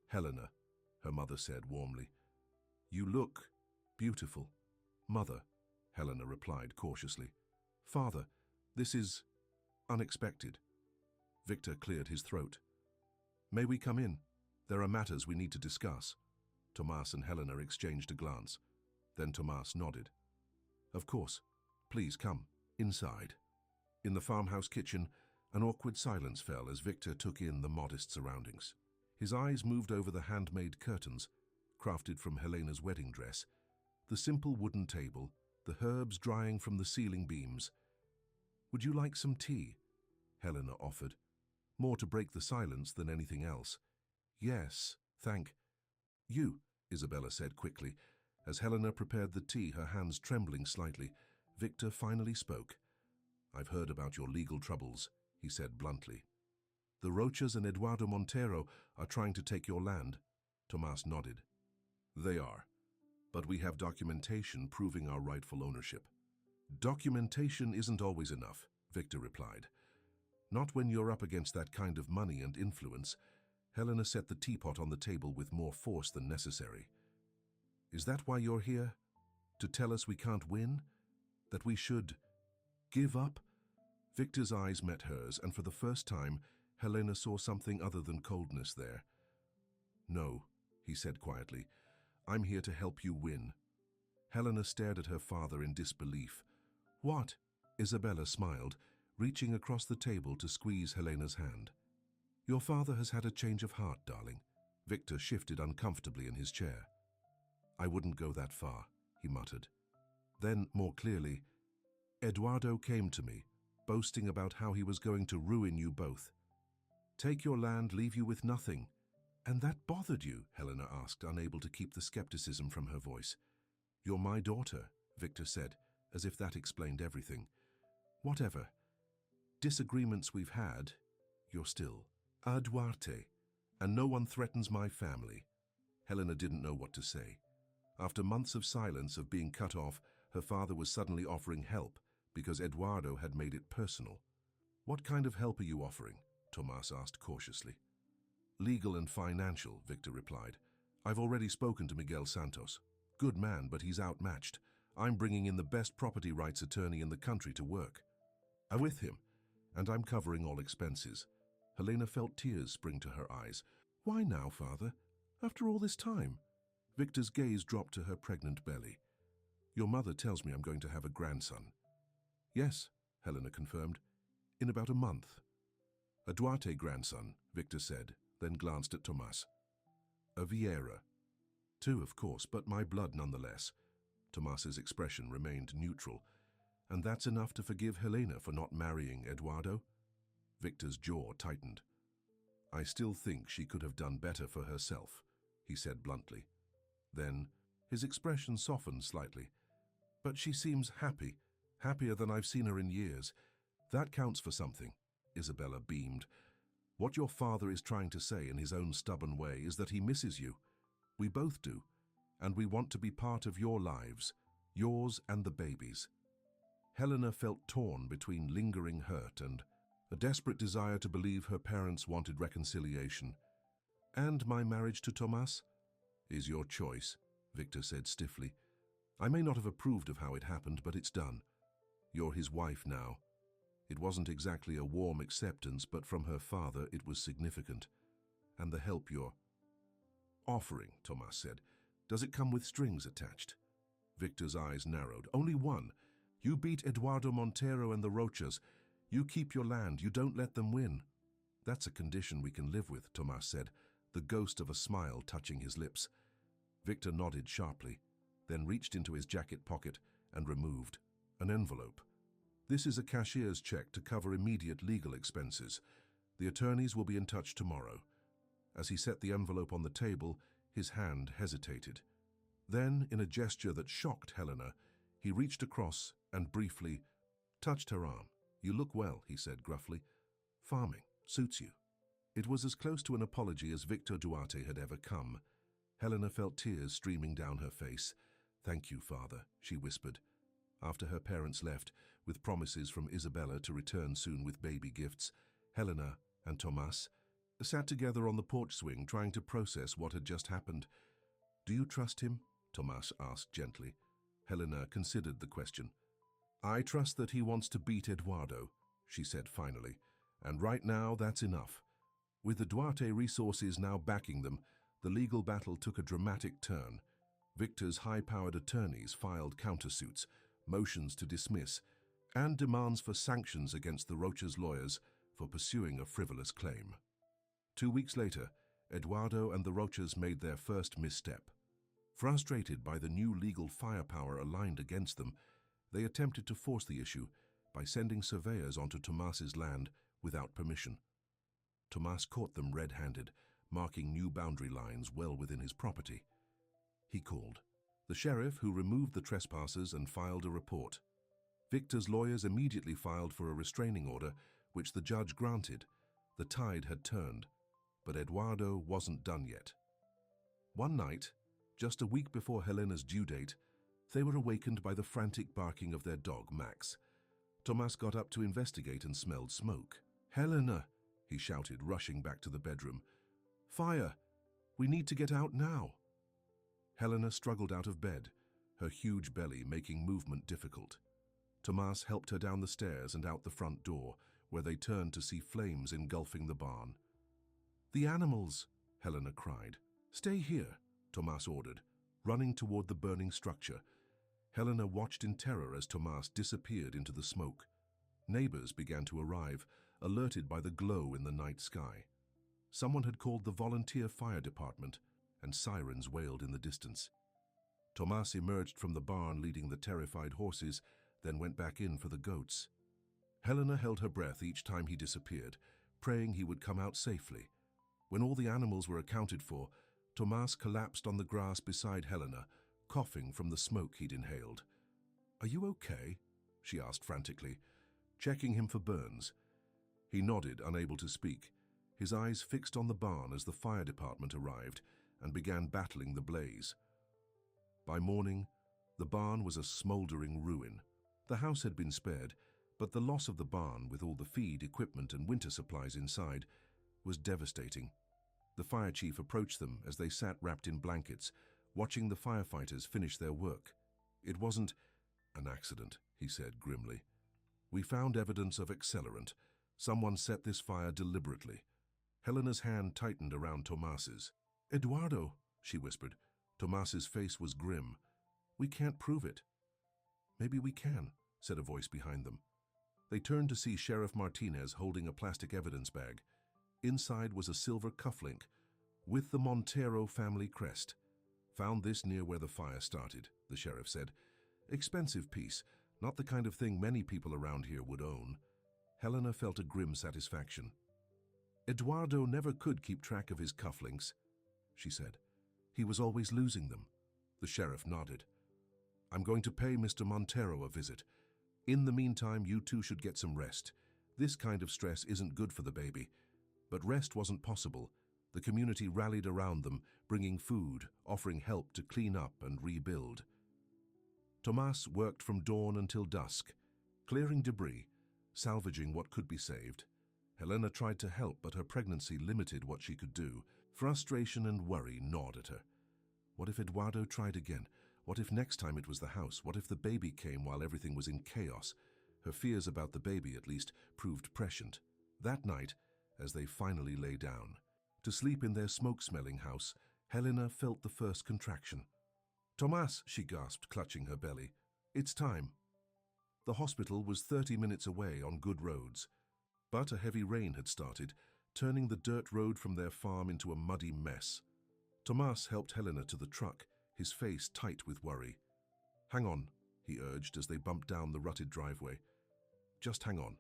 "Helena," her mother said warmly. "You look beautiful." "Mother," Helena replied cautiously. "Father, this is unexpected." Victor cleared his throat. "May we come in? There are matters we need to discuss." Tomas and Helena exchanged a glance. Then Tomas nodded. "Of course. Please come. Inside." In the farmhouse kitchen, an awkward silence fell as Victor took in the modest surroundings. His eyes moved over the handmade curtains, crafted from Helena's wedding dress, the simple wooden table, the herbs drying from the ceiling beams. "Would you like some tea?" Helena offered, more to break the silence than anything else. "Yes, thank you," Isabella said quickly. As Helena prepared the tea, her hands trembling slightly, Victor finally spoke. "I've heard about your legal troubles," he said bluntly. "The Rochas and Eduardo Montero are trying to take your land." Tomas nodded. "They are, but we have documentation proving our rightful ownership." "Documentation isn't always enough," Victor replied. "Not when you're up against that kind of money and influence." Helena set the teapot on the table with more force than necessary. "Is that why you're here? To tell us we can't win? That we should give up?" Victor's eyes met hers, and for the first time, Helena saw something other than coldness there. "No," he said quietly. "I'm here to help you win." Helena stared at her father in disbelief. "What?" Isabella smiled, reaching across the table to squeeze Helena's hand. "Your father has had a change of heart, darling." Victor shifted uncomfortably in his chair. "I wouldn't go that far," he muttered. Then, more clearly, "Eduardo came to me, boasting about how he was going to ruin you both. Take your land, leave you with nothing." "And that bothered you?" Helena asked, unable to keep the skepticism from her voice. "You're my daughter," Victor said, as if that explained everything. "Whatever disagreements we've had, you're still Duarte, and no one threatens my family." Helena didn't know what to say. After months of silence, of being cut off, her father was suddenly offering help because Eduardo had made it personal. "What kind of help are you offering?" Tomas asked cautiously. "Legal and financial," Victor replied. "I've already spoken to Miguel Santos. Good man, but he's outmatched. I'm bringing in the best property rights attorney in the country to work. I'm with him, and I'm covering all expenses." Helena felt tears spring to her eyes. "Why now, father? After all this time?" Victor's gaze dropped to her pregnant belly. "Your mother tells me I'm going to have a grandson." "Yes," Helena confirmed, "in about a month." "A Duarte grandson," Victor said, then glanced at Tomas. "A Vieira. Two, of course, but my blood nonetheless." Tomas's expression remained neutral. "And that's enough to forgive Helena for not marrying Eduardo?" Victor's jaw tightened. "I still think she could have done better for herself," he said bluntly. Then, his expression softened slightly. "But she seems happy, happier than I've seen her in years. That counts for something," Isabella beamed. "What your father is trying to say in his own stubborn way is that he misses you. We both do, and we want to be part of your lives, yours and the baby's." Helena felt torn between lingering hurt and a desperate desire to believe her parents wanted reconciliation. "And my marriage to Tomas?" "Is your choice," Victor said stiffly. I may not have approved of how it happened, but it's done. You're his wife now. It wasn't exactly a warm acceptance, but from her father it was significant. And the help you're offering, Tomas said, does it come with strings attached? Victor's eyes narrowed. Only one. You beat Eduardo Montero and the Rochas. You keep your land. You don't let them win. That's a condition we can live with, Tomas said, the ghost of a smile touching his lips. Victor nodded sharply, then reached into his jacket pocket and removed an envelope. This is a cashier's check to cover immediate legal expenses. The attorneys will be in touch tomorrow. As he set the envelope on the table, his hand hesitated. Then, in a gesture that shocked Helena, he reached across and briefly touched her arm. You look well, he said gruffly. Farming suits you. It was as close to an apology as Victor Duarte had ever come. Helena felt tears streaming down her face. Thank you, Father, she whispered. After her parents left, with promises from Isabella to return soon with baby gifts, Helena and Tomas sat together on the porch swing trying to process what had just happened. Do you trust him? Tomas asked gently. Helena considered the question. I trust that he wants to beat Eduardo, she said finally, and right now that's enough. With the Duarte resources now backing them, the legal battle took a dramatic turn. Victor's high-powered attorneys filed countersuits, motions to dismiss, and demands for sanctions against the Rochas lawyers for pursuing a frivolous claim. 2 weeks later, Eduardo and the Rochas made their first misstep. Frustrated by the new legal firepower aligned against them, they attempted to force the issue by sending surveyors onto Tomas's land without permission. Tomas caught them red-handed, marking new boundary lines well within his property. He called the sheriff, who removed the trespassers and filed a report. Victor's lawyers immediately filed for a restraining order, which the judge granted. The tide had turned, but Eduardo wasn't done yet. One night, just a week before Helena's due date, they were awakened by the frantic barking of their dog, Max. Tomas got up to investigate and smelled smoke. Helena, he shouted, rushing back to the bedroom. Fire! We need to get out now. Helena struggled out of bed, her huge belly making movement difficult. Tomas helped her down the stairs and out the front door, where they turned to see flames engulfing the barn. The animals, Helena cried. Stay here, Tomas ordered, running toward the burning structure. Helena watched in terror as Tomas disappeared into the smoke. Neighbors began to arrive, alerted by the glow in the night sky. Someone had called the volunteer fire department, and sirens wailed in the distance. Tomas emerged from the barn leading the terrified horses, then went back in for the goats. Helena held her breath each time he disappeared, praying he would come out safely. When all the animals were accounted for, Tomas collapsed on the grass beside Helena, coughing from the smoke he'd inhaled. Are you okay? She asked frantically, checking him for burns. He nodded, unable to speak, his eyes fixed on the barn as the fire department arrived and began battling the blaze. By morning, the barn was a smoldering ruin. The house had been spared, but the loss of the barn, with all the feed, equipment, and winter supplies inside, was devastating. The fire chief approached them as they sat wrapped in blankets, watching the firefighters finish their work. It wasn't an accident, he said grimly. We found evidence of accelerant. Someone set this fire deliberately. Helena's hand tightened around Tomas's. Eduardo, she whispered. Tomas's face was grim. We can't prove it. Maybe we can, said a voice behind them. They turned to see Sheriff Martinez holding a plastic evidence bag. Inside was a silver cufflink with the Montero family crest. Found this near where the fire started, the sheriff said. Expensive piece, not the kind of thing many people around here would own. Helena felt a grim satisfaction. Eduardo never could keep track of his cufflinks, she said. He was always losing them. The sheriff nodded. I'm going to pay Mr. Montero a visit. In the meantime, you two should get some rest. This kind of stress isn't good for the baby. But rest wasn't possible. The community rallied around them, bringing food, offering help to clean up and rebuild. Tomas worked from dawn until dusk, clearing debris, salvaging what could be saved. Helena tried to help, but her pregnancy limited what she could do. Frustration and worry gnawed at her. What if Eduardo tried again? What if next time it was the house? What if the baby came while everything was in chaos? Her fears about the baby, at least, proved prescient. That night, as they finally lay down to sleep in their smoke-smelling house, Helena felt the first contraction. "Tomas," she gasped, clutching her belly. "It's time." The hospital was 30 minutes away on good roads, but a heavy rain had started, turning the dirt road from their farm into a muddy mess. Tomas helped Helena to the truck, his face tight with worry. "Hang on," he urged as they bumped down the rutted driveway. "Just hang on.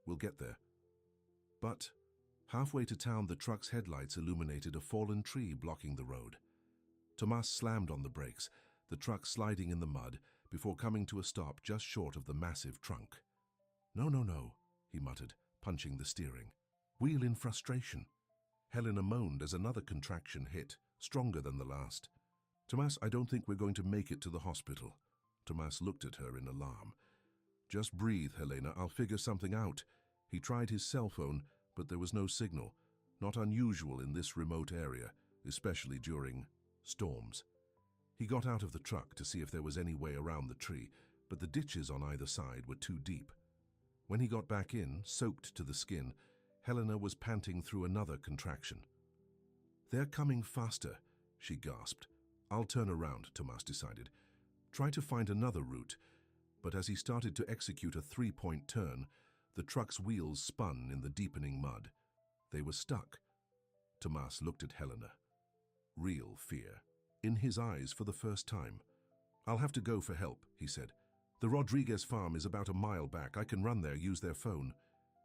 We'll get there." But halfway to town, the truck's headlights illuminated a fallen tree blocking the road. Tomas slammed on the brakes, the truck sliding in the mud, before coming to a stop just short of the massive trunk. "No, no, no," he muttered, punching the steering. "Wheel in frustration." Helena moaned as another contraction hit, stronger than the last. "Tomas, I don't think we're going to make it to the hospital." Tomas looked at her in alarm. "Just breathe, Helena, I'll figure something out." He tried his cell phone, but there was no signal, not unusual in this remote area, especially during storms. He got out of the truck to see if there was any way around the tree, but the ditches on either side were too deep. When he got back in, soaked to the skin, Helena was panting through another contraction. "They're coming faster," she gasped. "I'll turn around," Tomas decided. "Try to find another route." But as he started to execute a three-point turn, the truck's wheels spun in the deepening mud. They were stuck. Tomas looked at Helena. Real fear in his eyes for the first time. "I'll have to go for help," he said. "The Rodriguez farm is about a mile back. I can run there, use their phone."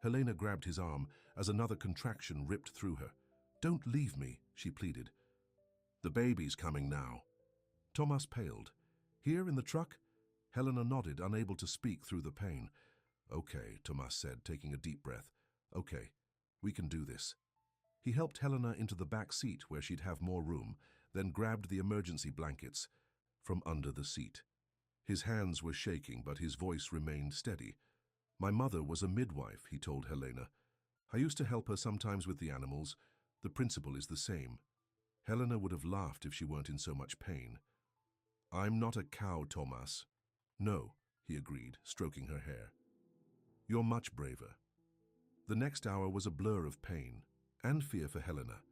Helena grabbed his arm as another contraction ripped through her. "Don't leave me," she pleaded. "The baby's coming now." Tomas paled. "Here in the truck?" Helena nodded, unable to speak through the pain. "Okay," Tomas said, taking a deep breath. "Okay, we can do this." He helped Helena into the back seat where she'd have more room, then grabbed the emergency blankets from under the seat. His hands were shaking, but his voice remained steady. "My mother was a midwife," he told Helena. "I used to help her sometimes with the animals. The principle is the same." Helena would have laughed if she weren't in so much pain. "I'm not a cow, Tomas." "No," he agreed, stroking her hair. "You're much braver." The next hour was a blur of pain and fear for Helena.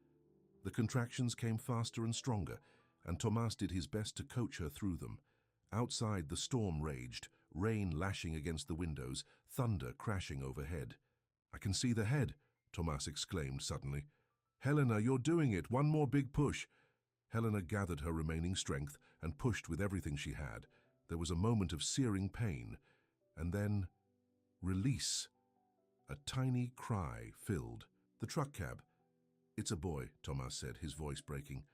The contractions came faster and stronger, and Tomas did his best to coach her through them. Outside, the storm raged, rain lashing against the windows, thunder crashing overhead. "I can see the head," Tomas exclaimed suddenly. "Helena, you're doing it! One more big push!" Helena gathered her remaining strength and pushed with everything she had. There was a moment of searing pain, and then release. A tiny cry filled the truck cab. "It's a boy," Tomas said, his voice breaking.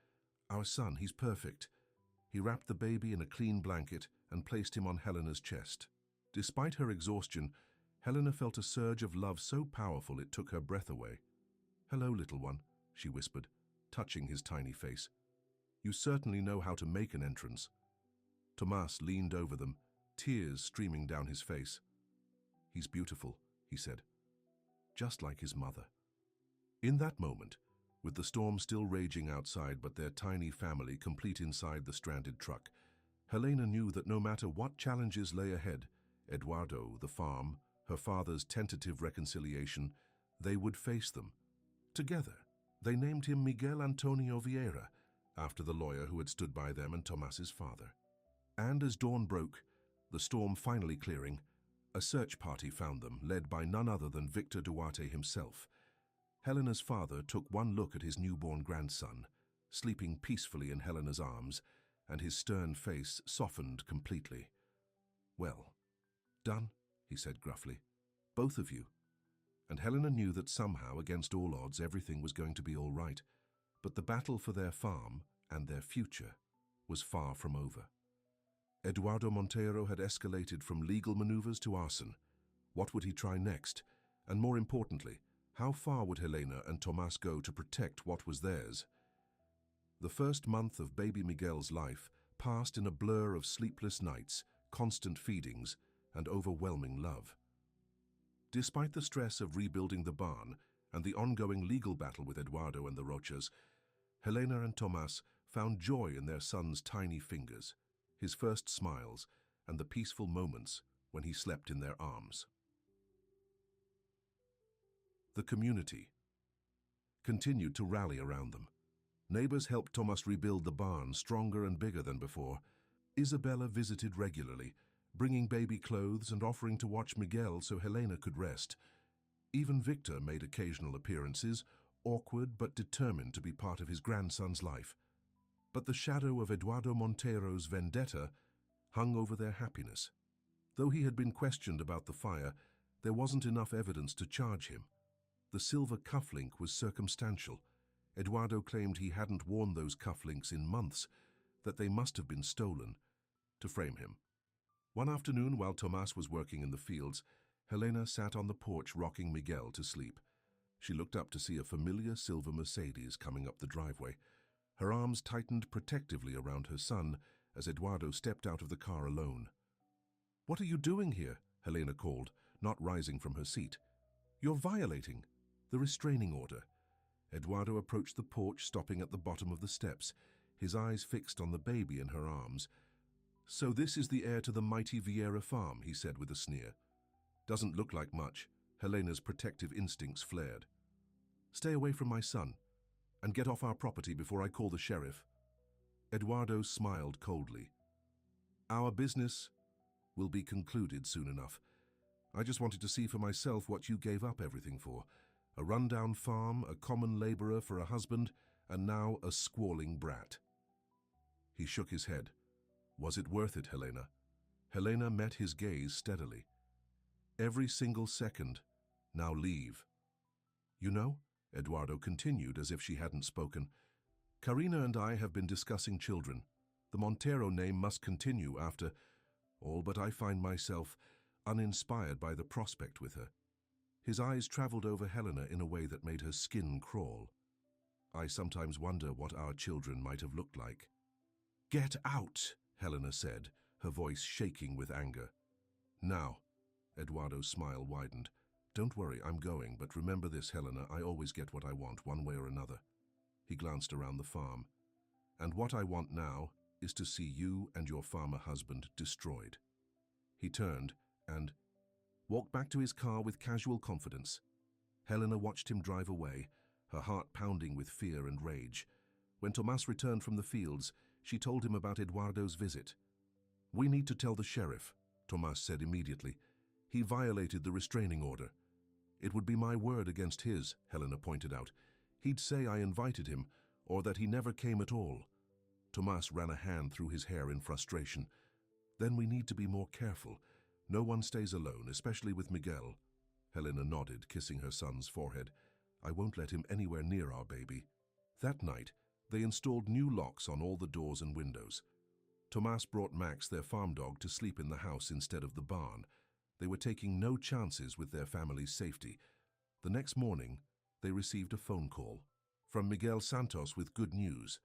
"Our son, he's perfect." He wrapped the baby in a clean blanket and placed him on Helena's chest. Despite her exhaustion, Helena felt a surge of love so powerful it took her breath away. "Hello, little one," she whispered, touching his tiny face. "You certainly know how to make an entrance." Tomas leaned over them, tears streaming down his face. "He's beautiful," he said, "just like his mother." In that moment, with the storm still raging outside but their tiny family complete inside the stranded truck, Helena knew that no matter what challenges lay ahead, Eduardo, the farm, her father's tentative reconciliation, they would face them. Together, they named him Miguel Antonio Vieira, after the lawyer who had stood by them and Tomas's father. And as dawn broke, the storm finally clearing, a search party found them, led by none other than Victor Duarte himself. Helena's father took one look at his newborn grandson, sleeping peacefully in Helena's arms, and his stern face softened completely. "Well, done," he said gruffly. "Both of you." And Helena knew that somehow, against all odds, everything was going to be all right. But the battle for their farm and their future was far from over. Eduardo Montero had escalated from legal maneuvers to arson. What would he try next? And more importantly, how far would Helena and Tomas go to protect what was theirs? The first month of baby Miguel's life passed in a blur of sleepless nights, constant feedings, and overwhelming love. Despite the stress of rebuilding the barn and the ongoing legal battle with Eduardo and the Rochas, Helena and Tomas found joy in their son's tiny fingers, his first smiles, and the peaceful moments when he slept in their arms. The community continued to rally around them. Neighbors helped Tomas rebuild the barn stronger and bigger than before. Isabella visited regularly, bringing baby clothes and offering to watch Miguel so Helena could rest. Even Victor made occasional appearances, awkward but determined to be part of his grandson's life. But the shadow of Eduardo Montero's vendetta hung over their happiness. Though he had been questioned about the fire, there wasn't enough evidence to charge him. The silver cufflink was circumstantial. Eduardo claimed he hadn't worn those cufflinks in months, that they must have been stolen to frame him. One afternoon, while Tomas was working in the fields, Helena sat on the porch rocking Miguel to sleep. She looked up to see a familiar silver Mercedes coming up the driveway. Her arms tightened protectively around her son as Eduardo stepped out of the car alone. "What are you doing here?" Helena called, not rising from her seat. "You're violating the restraining order." Eduardo approached the porch, stopping at the bottom of the steps, his eyes fixed on the baby in her arms. "So this is the heir to the mighty Vieira farm," he said with a sneer. "Doesn't look like much." Helena's protective instincts flared. "Stay away from my son, and get off our property before I call the sheriff." Eduardo smiled coldly. "Our business will be concluded soon enough. I just wanted to see for myself what you gave up everything for. A rundown farm, a common laborer for a husband, and now a squalling brat." He shook his head. "Was it worth it, Helena?" Helena met his gaze steadily. "Every single second. Now leave." "You know," Eduardo continued as if she hadn't spoken, "Karina and I have been discussing children. The Montero name must continue after all, but I find myself uninspired by the prospect with her." His eyes traveled over Helena in a way that made her skin crawl. "I sometimes wonder what our children might have looked like." "Get out," Helena said, her voice shaking with anger. "Now." Eduardo's smile widened. "Don't worry, I'm going, but remember this, Helena, I always get what I want, one way or another." He glanced around the farm. "And what I want now is to see you and your farmer husband destroyed." He turned and walked back to his car with casual confidence. Helena watched him drive away, her heart pounding with fear and rage. When Tomas returned from the fields, she told him about Eduardo's visit. "We need to tell the sheriff," Tomas said immediately. "He violated the restraining order." "It would be my word against his," Helena pointed out. "He'd say I invited him, or that he never came at all." Tomas ran a hand through his hair in frustration. "Then we need to be more careful. No one stays alone, especially with Miguel." Helena nodded, kissing her son's forehead. "I won't let him anywhere near our baby." That night, they installed new locks on all the doors and windows. Tomas brought Max, their farm dog, to sleep in the house instead of the barn. They were taking no chances with their family's safety. The next morning, they received a phone call from Miguel Santos with good news.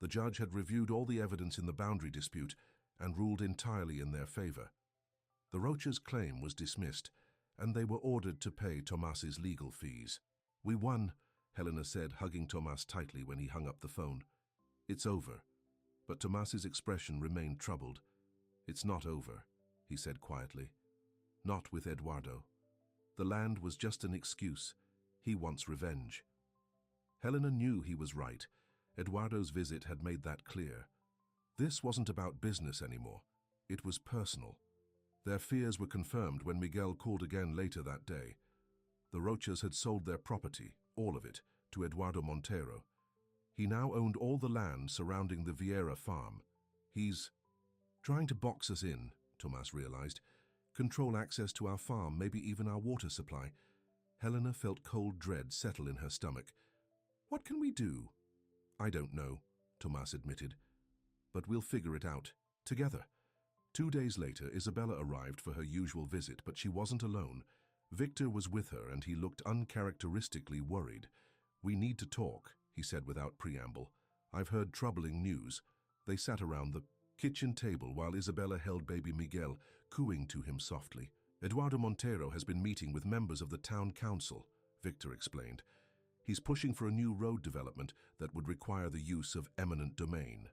The judge had reviewed all the evidence in the boundary dispute and ruled entirely in their favor. The Rochas' claim was dismissed, and they were ordered to pay Tomas's legal fees. "We won," Helena said, hugging Tomas tightly when he hung up the phone. "It's over." But Tomas's expression remained troubled. "It's not over," he said quietly. "Not with Eduardo. The land was just an excuse. He wants revenge." Helena knew he was right. Eduardo's visit had made that clear. This wasn't about business anymore. It was personal. Their fears were confirmed when Miguel called again later that day. The Rochas had sold their property, all of it, to Eduardo Montero. He now owned all the land surrounding the Vieira farm. "He's trying to box us in," Tomas realized. "Control access to our farm, maybe even our water supply." Helena felt cold dread settle in her stomach. "What can we do?" "I don't know," Tomas admitted. "But we'll figure it out, together." 2 days later, Isabella arrived for her usual visit, but she wasn't alone. Victor was with her, and he looked uncharacteristically worried. "We need to talk," he said without preamble. "I've heard troubling news." They sat around the kitchen table while Isabella held baby Miguel, cooing to him softly. "Eduardo Montero has been meeting with members of the town council," Victor explained. "He's pushing for a new road development that would require the use of eminent domain."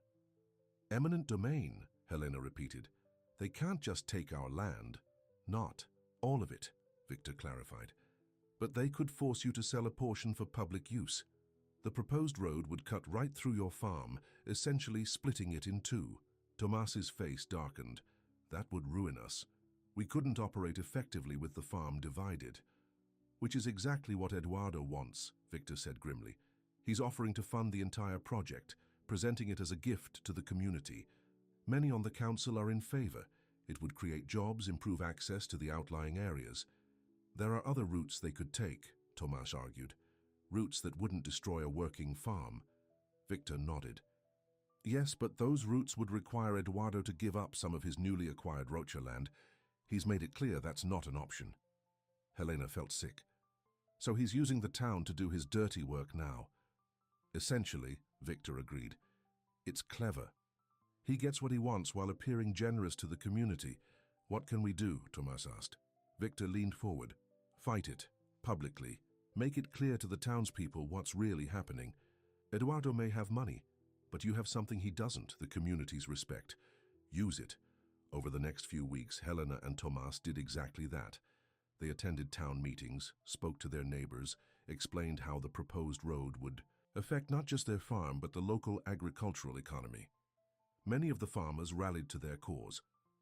"Eminent domain?" Helena repeated. They can't just take our land. Not all of it, Victor clarified. But they could force you to sell a portion for public use. The proposed road would cut right through your farm, essentially splitting it in two. Tomas's face darkened. That would ruin us. We couldn't operate effectively with the farm divided. Which is exactly what Eduardo wants, Victor said grimly. He's offering to fund the entire project, presenting it as a gift to the community. Many on the council are in favor. It would create jobs, improve access to the outlying areas. There are other routes they could take, Tomas argued. Routes that wouldn't destroy a working farm. Victor nodded. Yes, but those routes would require Eduardo to give up some of his newly acquired Rocha land. He's made it clear that's not an option. Helena felt sick. So he's using the town to do his dirty work now. Essentially, Victor agreed. It's clever. He gets what he wants while appearing generous to the community. What can we do? Tomas asked. Victor leaned forward. Fight it, publicly. Make it clear to the townspeople what's really happening. Eduardo may have money, but you have something he doesn't, the community's respect. Use it. Over the next few weeks, Helena and Tomas did exactly that. They attended town meetings, spoke to their neighbors, explained how the proposed road would affect not just their farm but the local agricultural economy. Many of the farmers rallied to their cause,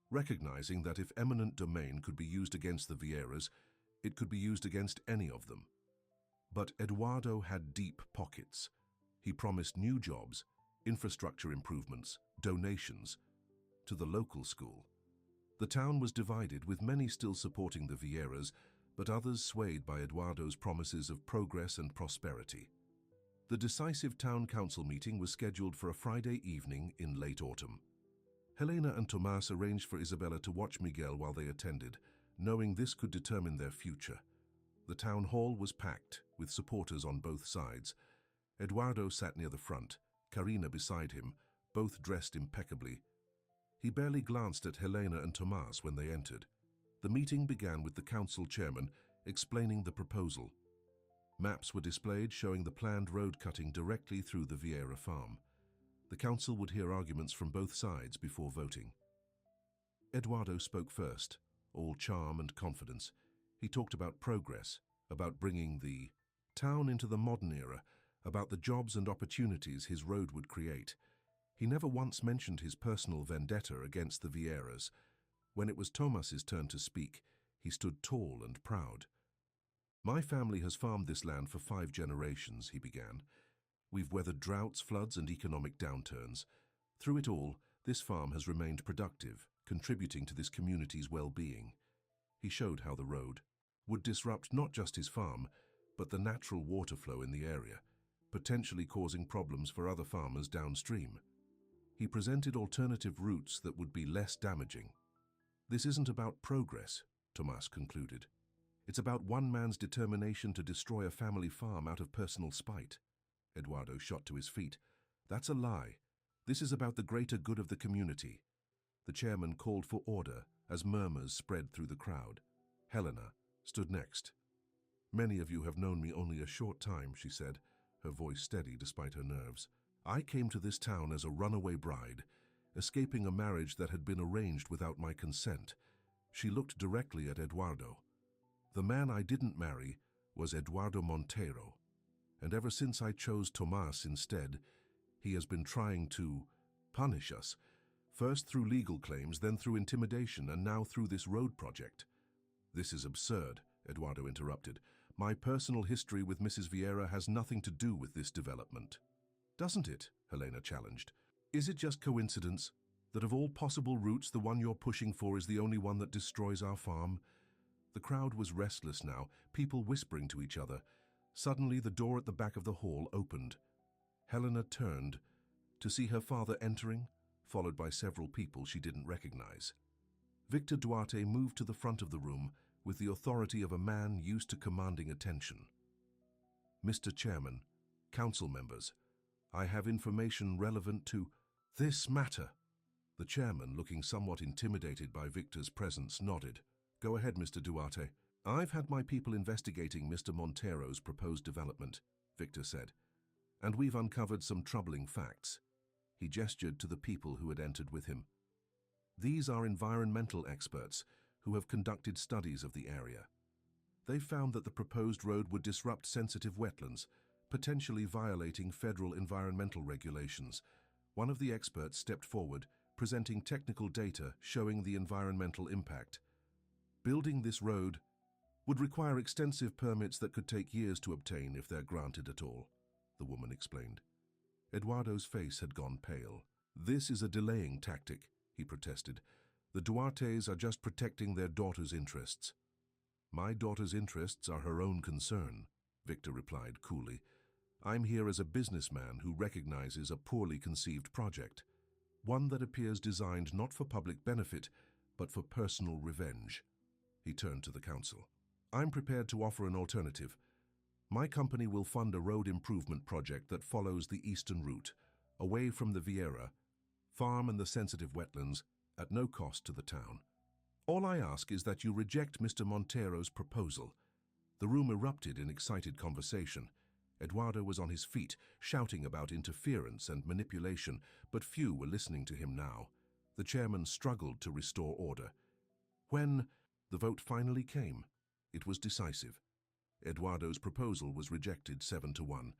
recognizing that if eminent domain could be used against the Vieiras, it could be used against any of them. But Eduardo had deep pockets. He promised new jobs, infrastructure improvements, donations to the local school. The town was divided, with many still supporting the Vieiras, but others swayed by Eduardo's promises of progress and prosperity. The decisive town council meeting was scheduled for a Friday evening in late autumn. Helena and Tomas arranged for Isabella to watch Miguel while they attended, knowing this could determine their future. The town hall was packed, with supporters on both sides. Eduardo sat near the front, Karina beside him, both dressed impeccably. He barely glanced at Helena and Tomas when they entered. The meeting began with the council chairman explaining the proposal. Maps were displayed showing the planned road cutting directly through the Vieira farm. The council would hear arguments from both sides before voting. Eduardo spoke first, all charm and confidence. He talked about progress, about bringing the town into the modern era, about the jobs and opportunities his road would create. He never once mentioned his personal vendetta against the Vieiras. When it was Tomas's turn to speak, he stood tall and proud. My family has farmed this land for 5 generations, he began. We've weathered droughts, floods, and economic downturns. Through it all, this farm has remained productive, contributing to this community's well-being. He showed how the road would disrupt not just his farm, but the natural water flow in the area, potentially causing problems for other farmers downstream. He presented alternative routes that would be less damaging. This isn't about progress, Tomas concluded. It's about one man's determination to destroy a family farm out of personal spite. Eduardo shot to his feet. That's a lie. This is about the greater good of the community. The chairman called for order as murmurs spread through the crowd. Helena stood next. Many of you have known me only a short time, she said, her voice steady despite her nerves. I came to this town as a runaway bride, escaping a marriage that had been arranged without my consent. She looked directly at Eduardo. The man I didn't marry was Eduardo Monteiro, and ever since I chose Tomas instead, he has been trying to punish us, first through legal claims, then through intimidation, and now through this road project. This is absurd, Eduardo interrupted. My personal history with Mrs. Vieira has nothing to do with this development. Doesn't it? Helena challenged. Is it just coincidence that of all possible routes, the one you're pushing for is the only one that destroys our farm? The crowd was restless now, people whispering to each other. Suddenly, the door at the back of the hall opened. Helena turned to see her father entering, followed by several people she didn't recognize. Victor Duarte moved to the front of the room with the authority of a man used to commanding attention. Mr. Chairman, council members, I have information relevant to this matter. The chairman, looking somewhat intimidated by Victor's presence, nodded. Go ahead, Mr. Duarte. I've had my people investigating Mr. Monteiro's proposed development, Victor said, and we've uncovered some troubling facts. He gestured to the people who had entered with him. These are environmental experts who have conducted studies of the area. They found that the proposed road would disrupt sensitive wetlands, potentially violating federal environmental regulations. One of the experts stepped forward, presenting technical data showing the environmental impact. Building this road would require extensive permits that could take years to obtain if they're granted at all, the woman explained. Eduardo's face had gone pale. This is a delaying tactic, he protested. The Duartes are just protecting their daughter's interests. My daughter's interests are her own concern, Victor replied coolly. I'm here as a businessman who recognizes a poorly conceived project, one that appears designed not for public benefit, but for personal revenge. He turned to the council. I'm prepared to offer an alternative. My company will fund a road improvement project that follows the eastern route, away from the Vieira farm and the sensitive wetlands, at no cost to the town. All I ask is that you reject Mr. Montero's proposal. The room erupted in excited conversation. Eduardo was on his feet, shouting about interference and manipulation, but few were listening to him now. The chairman struggled to restore order. When the vote finally came, it was decisive. Eduardo's proposal was rejected 7-1.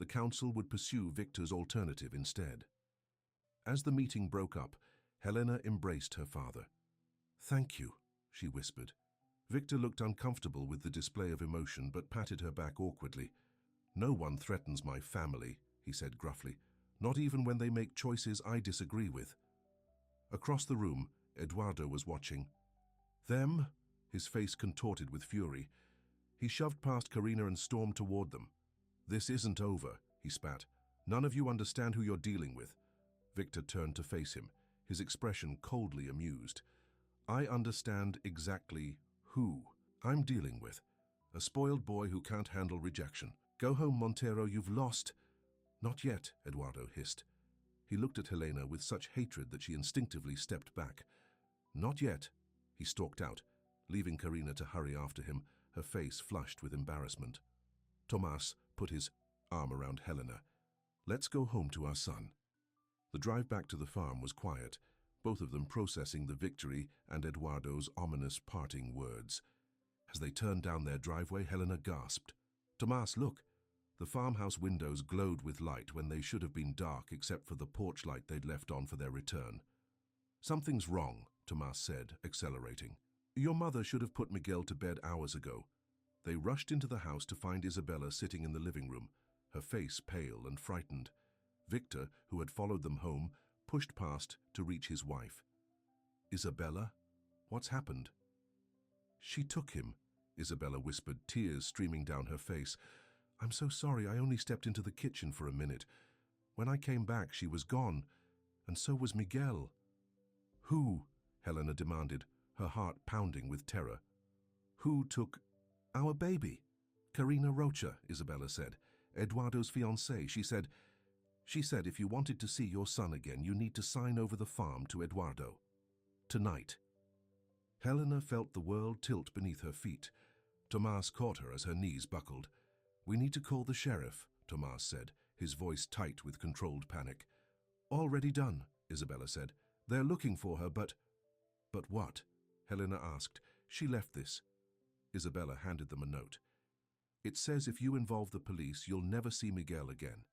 The council would pursue Victor's alternative instead. As the meeting broke up, Helena embraced her father. "Thank you," she whispered. Victor looked uncomfortable with the display of emotion but patted her back awkwardly. "No one threatens my family," he said gruffly, "not even when they make choices I disagree with." Across the room, Eduardo was watching. "Them?" His face contorted with fury. He shoved past Karina and stormed toward them. "This isn't over," he spat. "None of you understand who you're dealing with." Victor turned to face him, his expression coldly amused. "I understand exactly who I'm dealing with. A spoiled boy who can't handle rejection. Go home, Montero, you've lost." "Not yet," Eduardo hissed. He looked at Helena with such hatred that she instinctively stepped back. "Not yet." He stalked out, leaving Karina to hurry after him, her face flushed with embarrassment. Tomas put his arm around Helena. "Let's go home to our son." The drive back to the farm was quiet, both of them processing the victory and Eduardo's ominous parting words. As they turned down their driveway, Helena gasped. "Tomas, look!" The farmhouse windows glowed with light when they should have been dark except for the porch light they'd left on for their return. "Something's wrong," Tomas said, accelerating. "Your mother should have put Miguel to bed hours ago." They rushed into the house to find Isabella sitting in the living room, her face pale and frightened. Victor, who had followed them home, pushed past to reach his wife. "Isabella? What's happened?" "She took him," Isabella whispered, tears streaming down her face. "I'm so sorry, I only stepped into the kitchen for a minute. When I came back, she was gone, and so was Miguel." "Who?" Helena demanded, her heart pounding with terror. "Who took our baby?" "Karina Rocha," Isabella said. "Eduardo's fiancée. She said if you wanted to see your son again, you need to sign over the farm to Eduardo. Tonight." Helena felt the world tilt beneath her feet. Tomas caught her as her knees buckled. "We need to call the sheriff," Tomas said, his voice tight with controlled panic. "Already done," Isabella said. "They're looking for her, but—" "But what?" Helena asked. "She left this." Isabella handed them a note. "It says if you involve the police, you'll never see Miguel again."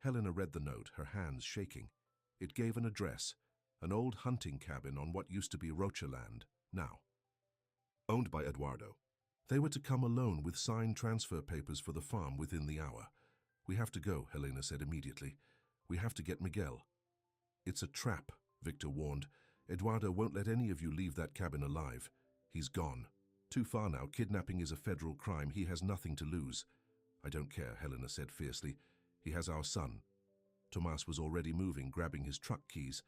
Helena read the note, her hands shaking. It gave an address, an old hunting cabin on what used to be Rocha land, now owned by Eduardo. They were to come alone with signed transfer papers for the farm within the hour. "We have to go," Helena said immediately. "We have to get Miguel." "It's a trap," Victor warned. "Eduardo won't let any of you leave that cabin alive. He's gone. Too far now. Kidnapping is a federal crime. He has nothing to lose." "I don't care," Helena said fiercely. "He has our son." Tomas was already moving, grabbing his truck keys.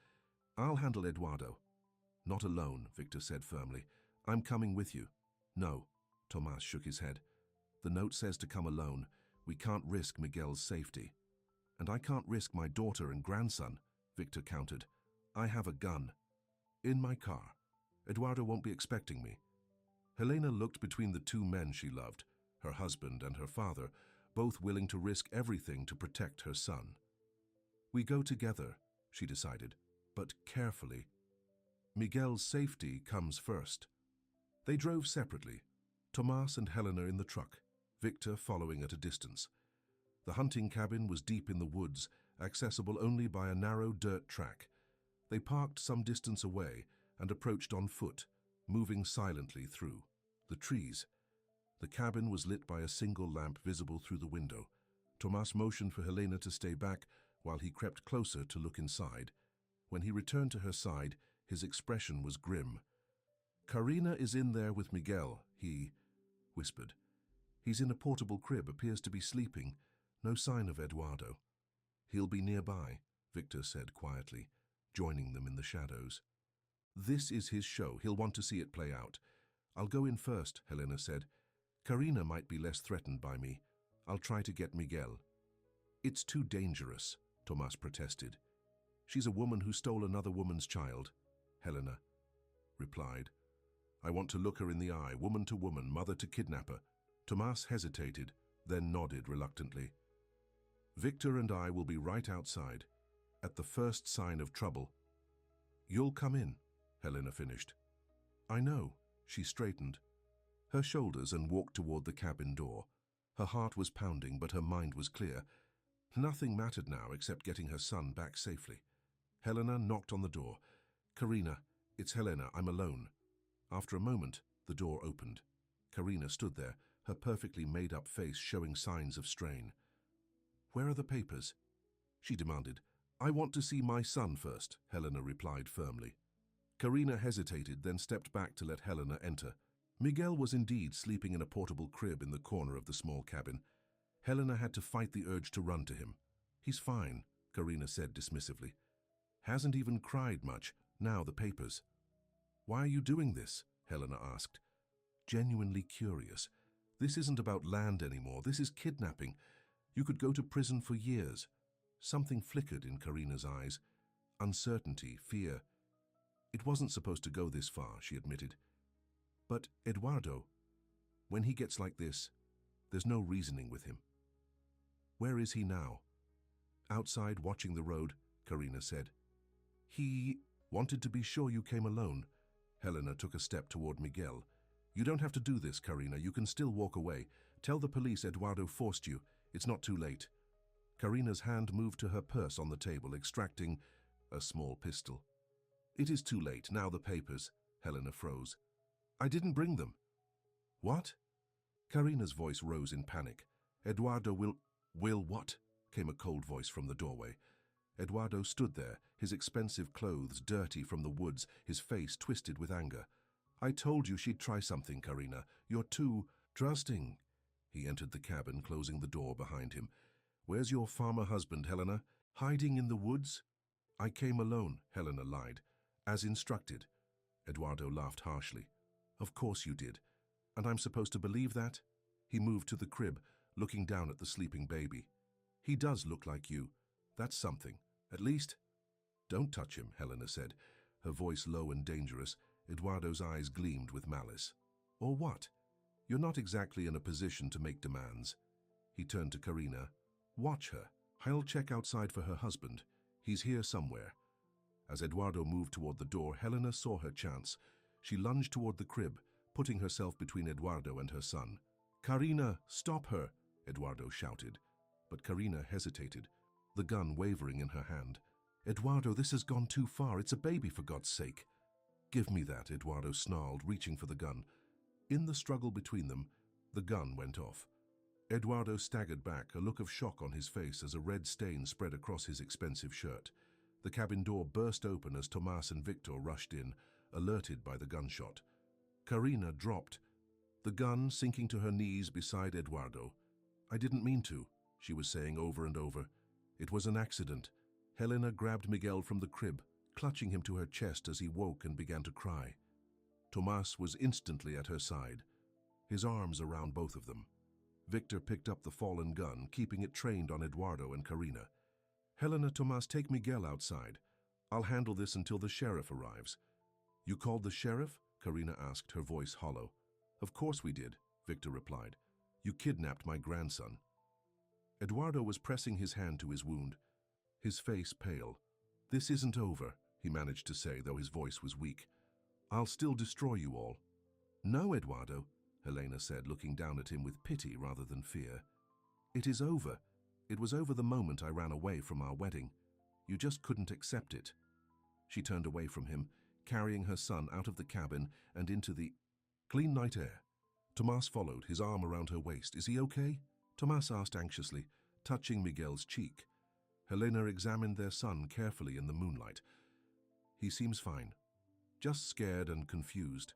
"I'll handle Eduardo." "Not alone," Victor said firmly. "I'm coming with you." "No." Tomas shook his head. "The note says to come alone. We can't risk Miguel's safety." "And I can't risk my daughter and grandson," Victor countered. "I have a gun. In my car. Eduardo won't be expecting me." Helena looked between the two men she loved, her husband and her father, both willing to risk everything to protect her son. "We go together," she decided, "but carefully." Miguel's safety comes first. They drove separately, Tomas and Helena in the truck, Victor following at a distance. The hunting cabin was deep in the woods, accessible only by a narrow dirt track. They parked some distance away and approached on foot, moving silently through the trees. The cabin was lit by a single lamp visible through the window. Tomas motioned for Helena to stay back while he crept closer to look inside. When he returned to her side, his expression was grim. "Karina is in there with Miguel," he whispered. "He's in a portable crib, appears to be sleeping. No sign of Eduardo." "He'll be nearby," Victor said quietly, joining them in the shadows. "This is his show. He'll want to see it play out." "I'll go in first," Helena said. "Karina might be less threatened by me. I'll try to get Miguel." "It's too dangerous," Tomas protested. "She's a woman who stole another woman's child," Helena replied. "I want to look her in the eye, woman to woman, mother to kidnapper." Tomas hesitated, then nodded reluctantly. "Victor and I will be right outside. At the first sign of trouble." "You'll come in," Helena finished. "I know." She straightened her shoulders and walked toward the cabin door. Her heart was pounding, but her mind was clear. Nothing mattered now except getting her son back safely. Helena knocked on the door. "Karina, it's Helena, I'm alone." After a moment, the door opened. Karina stood there, her perfectly made-up face showing signs of strain. "Where are the papers?" she demanded. "I want to see my son first," Helena replied firmly. Karina hesitated, then stepped back to let Helena enter. Miguel was indeed sleeping in a portable crib in the corner of the small cabin. Helena had to fight the urge to run to him. "He's fine," Karina said dismissively. "Hasn't even cried much. Now the papers." "Why are you doing this?" Helena asked. Genuinely curious. "This isn't about land anymore. This is kidnapping. You could go to prison for years." Something flickered in Karina's eyes. Uncertainty, fear. "It wasn't supposed to go this far," she admitted. "But Eduardo, when he gets like this, there's no reasoning with him." "Where is he now?" "Outside, watching the road," Karina said. "He wanted to be sure you came alone." Helena took a step toward Miguel. "You don't have to do this, Karina. You can still walk away. Tell the police Eduardo forced you. It's not too late." Karina's hand moved to her purse on the table, extracting a small pistol. "It is too late. Now the papers." Helena froze. "I didn't bring them." "What?" Karina's voice rose in panic. "Eduardo will what?" came a cold voice from the doorway. Eduardo stood there, his expensive clothes dirty from the woods, his face twisted with anger. "I told you she'd try something, Karina. You're too trusting." He entered the cabin, closing the door behind him. "Where's your farmer husband, Helena? Hiding in the woods?" "I came alone," Helena lied. "As instructed." Eduardo laughed harshly. "Of course you did. And I'm supposed to believe that?" He moved to the crib, looking down at the sleeping baby. "He does look like you. That's something. At least—" "Don't touch him," Helena said, her voice low and dangerous. Eduardo's eyes gleamed with malice. "Or what? You're not exactly in a position to make demands." He turned to Karina. "Watch her. I'll check outside for her husband. He's here somewhere." As Eduardo moved toward the door, Helena saw her chance. She lunged toward the crib, putting herself between Eduardo and her son. "Karina, stop her!" Eduardo shouted. But Karina hesitated, the gun wavering in her hand. "Eduardo, this has gone too far. It's a baby, for God's sake." "Give me that," Eduardo snarled, reaching for the gun. In the struggle between them, the gun went off. Eduardo staggered back, a look of shock on his face as a red stain spread across his expensive shirt. The cabin door burst open as Tomas and Victor rushed in, alerted by the gunshot. Karina dropped, the gun sinking to her knees beside Eduardo. "I didn't mean to," she was saying over and over. "It was an accident." Helena grabbed Miguel from the crib, clutching him to her chest as he woke and began to cry. Tomas was instantly at her side, his arms around both of them. Victor picked up the fallen gun, keeping it trained on Eduardo and Karina. "Helena, Tomas, take Miguel outside. I'll handle this until the sheriff arrives." "You called the sheriff?" Karina asked, her voice hollow. "Of course we did," Victor replied. "You kidnapped my grandson." Eduardo was pressing his hand to his wound, his face pale. "This isn't over," he managed to say, though his voice was weak. "I'll still destroy you all." "No, Eduardo," Helena said, looking down at him with pity rather than fear. "It is over. It was over the moment I ran away from our wedding. You just couldn't accept it." She turned away from him, carrying her son out of the cabin and into the clean night air. Tomas followed, his arm around her waist. "Is he okay?" Tomas asked anxiously, touching Miguel's cheek. Helena examined their son carefully in the moonlight. "He seems fine, just scared and confused."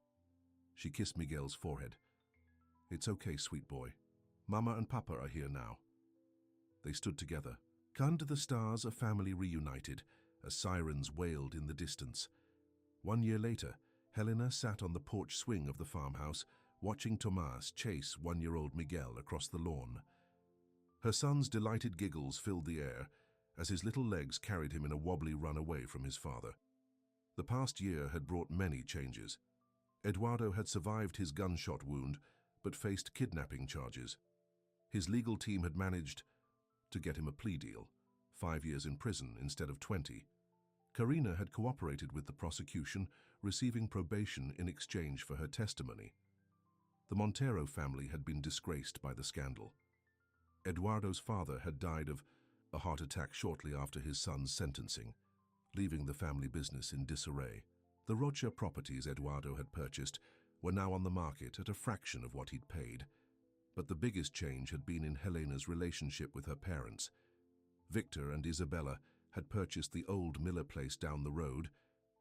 She kissed Miguel's forehead. "It's okay, sweet boy. Mama and Papa are here now." They stood together. Under the stars, a family reunited, as sirens wailed in the distance. 1 year later, Helena sat on the porch swing of the farmhouse, watching Tomas chase 1-year-old Miguel across the lawn. Her son's delighted giggles filled the air as his little legs carried him in a wobbly run away from his father. The past year had brought many changes. Eduardo had survived his gunshot wound, but faced kidnapping charges. His legal team had managed to get him a plea deal, 5 years in prison instead of 20. Karina had cooperated with the prosecution, receiving probation in exchange for her testimony. The Montero family had been disgraced by the scandal. Eduardo's father had died of a heart attack shortly after his son's sentencing, leaving the family business in disarray. The Rocha properties Eduardo had purchased were now on the market at a fraction of what he'd paid. But the biggest change had been in Helena's relationship with her parents. Victor and Isabella had purchased the old Miller place down the road,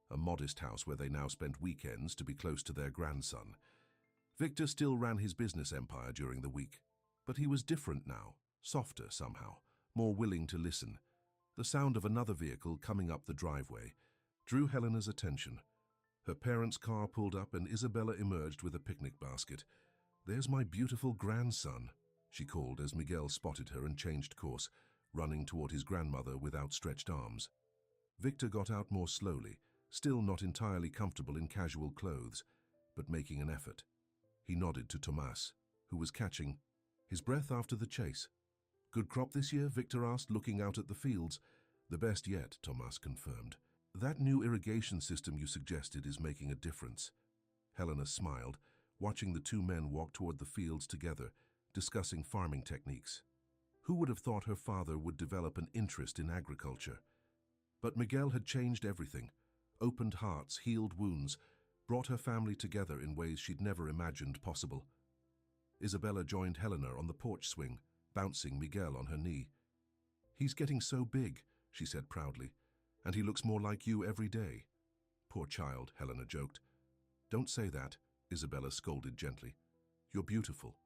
a modest house where they now spent weekends to be close to their grandson. Victor still ran his business empire during the week, but he was different now, softer somehow, more willing to listen. The sound of another vehicle coming up the driveway drew Helena's attention. Her parents' car pulled up and Isabella emerged with a picnic basket. "There's my beautiful grandson," she called as Miguel spotted her and changed course, running toward his grandmother with outstretched arms. Victor got out more slowly, still not entirely comfortable in casual clothes, but making an effort. He nodded to Tomas, who was catching his breath after the chase. "Good crop this year?" Victor asked, looking out at the fields. "The best yet," Tomas confirmed. "That new irrigation system you suggested is making a difference." Helena smiled, watching the two men walk toward the fields together, discussing farming techniques. Who would have thought her father would develop an interest in agriculture? But Miguel had changed everything. Opened hearts, healed wounds, brought her family together in ways she'd never imagined possible. Isabella joined Helena on the porch swing, bouncing Miguel on her knee. "He's getting so big," she said proudly, "and he looks more like you every day." "Poor child," Helena joked. "Don't say that," Isabella scolded gently. "You're beautiful,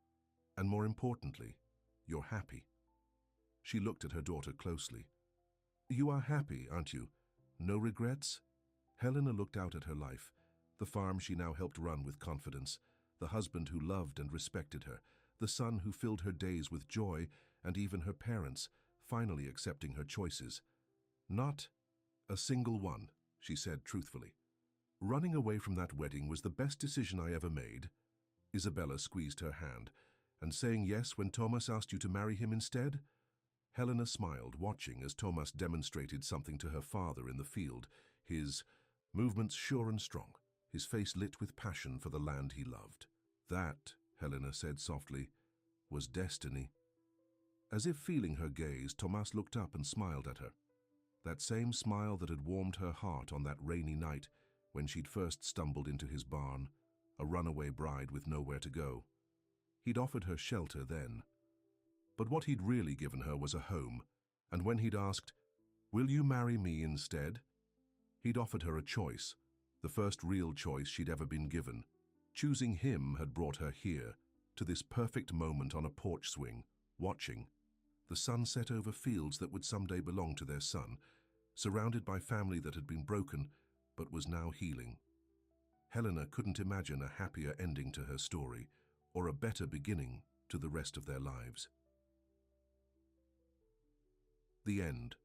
and more importantly, you're happy." She looked at her daughter closely. "You are happy, aren't you? No regrets?" Helena looked out at her life, the farm she now helped run with confidence, the husband who loved and respected her, the son who filled her days with joy, and even her parents, finally accepting her choices. "Not a single one," she said truthfully. "Running away from that wedding was the best decision I ever made." Isabella squeezed her hand. "And saying yes when Tomas asked you to marry him instead?" Helena smiled, watching as Tomas demonstrated something to her father in the field, his movements sure and strong, his face lit with passion for the land he loved. "That," Helena said softly, "was destiny." As if feeling her gaze, Tomas looked up and smiled at her. That same smile that had warmed her heart on that rainy night when she'd first stumbled into his barn, a runaway bride with nowhere to go. He'd offered her shelter then. But what he'd really given her was a home, and when he'd asked, "Will you marry me instead?" he'd offered her a choice, the first real choice she'd ever been given. Choosing him had brought her here, to this perfect moment on a porch swing, watching. The sun set over fields that would someday belong to their son, surrounded by family that had been broken but was now healing. Helena couldn't imagine a happier ending to her story, or a better beginning to the rest of their lives. The end.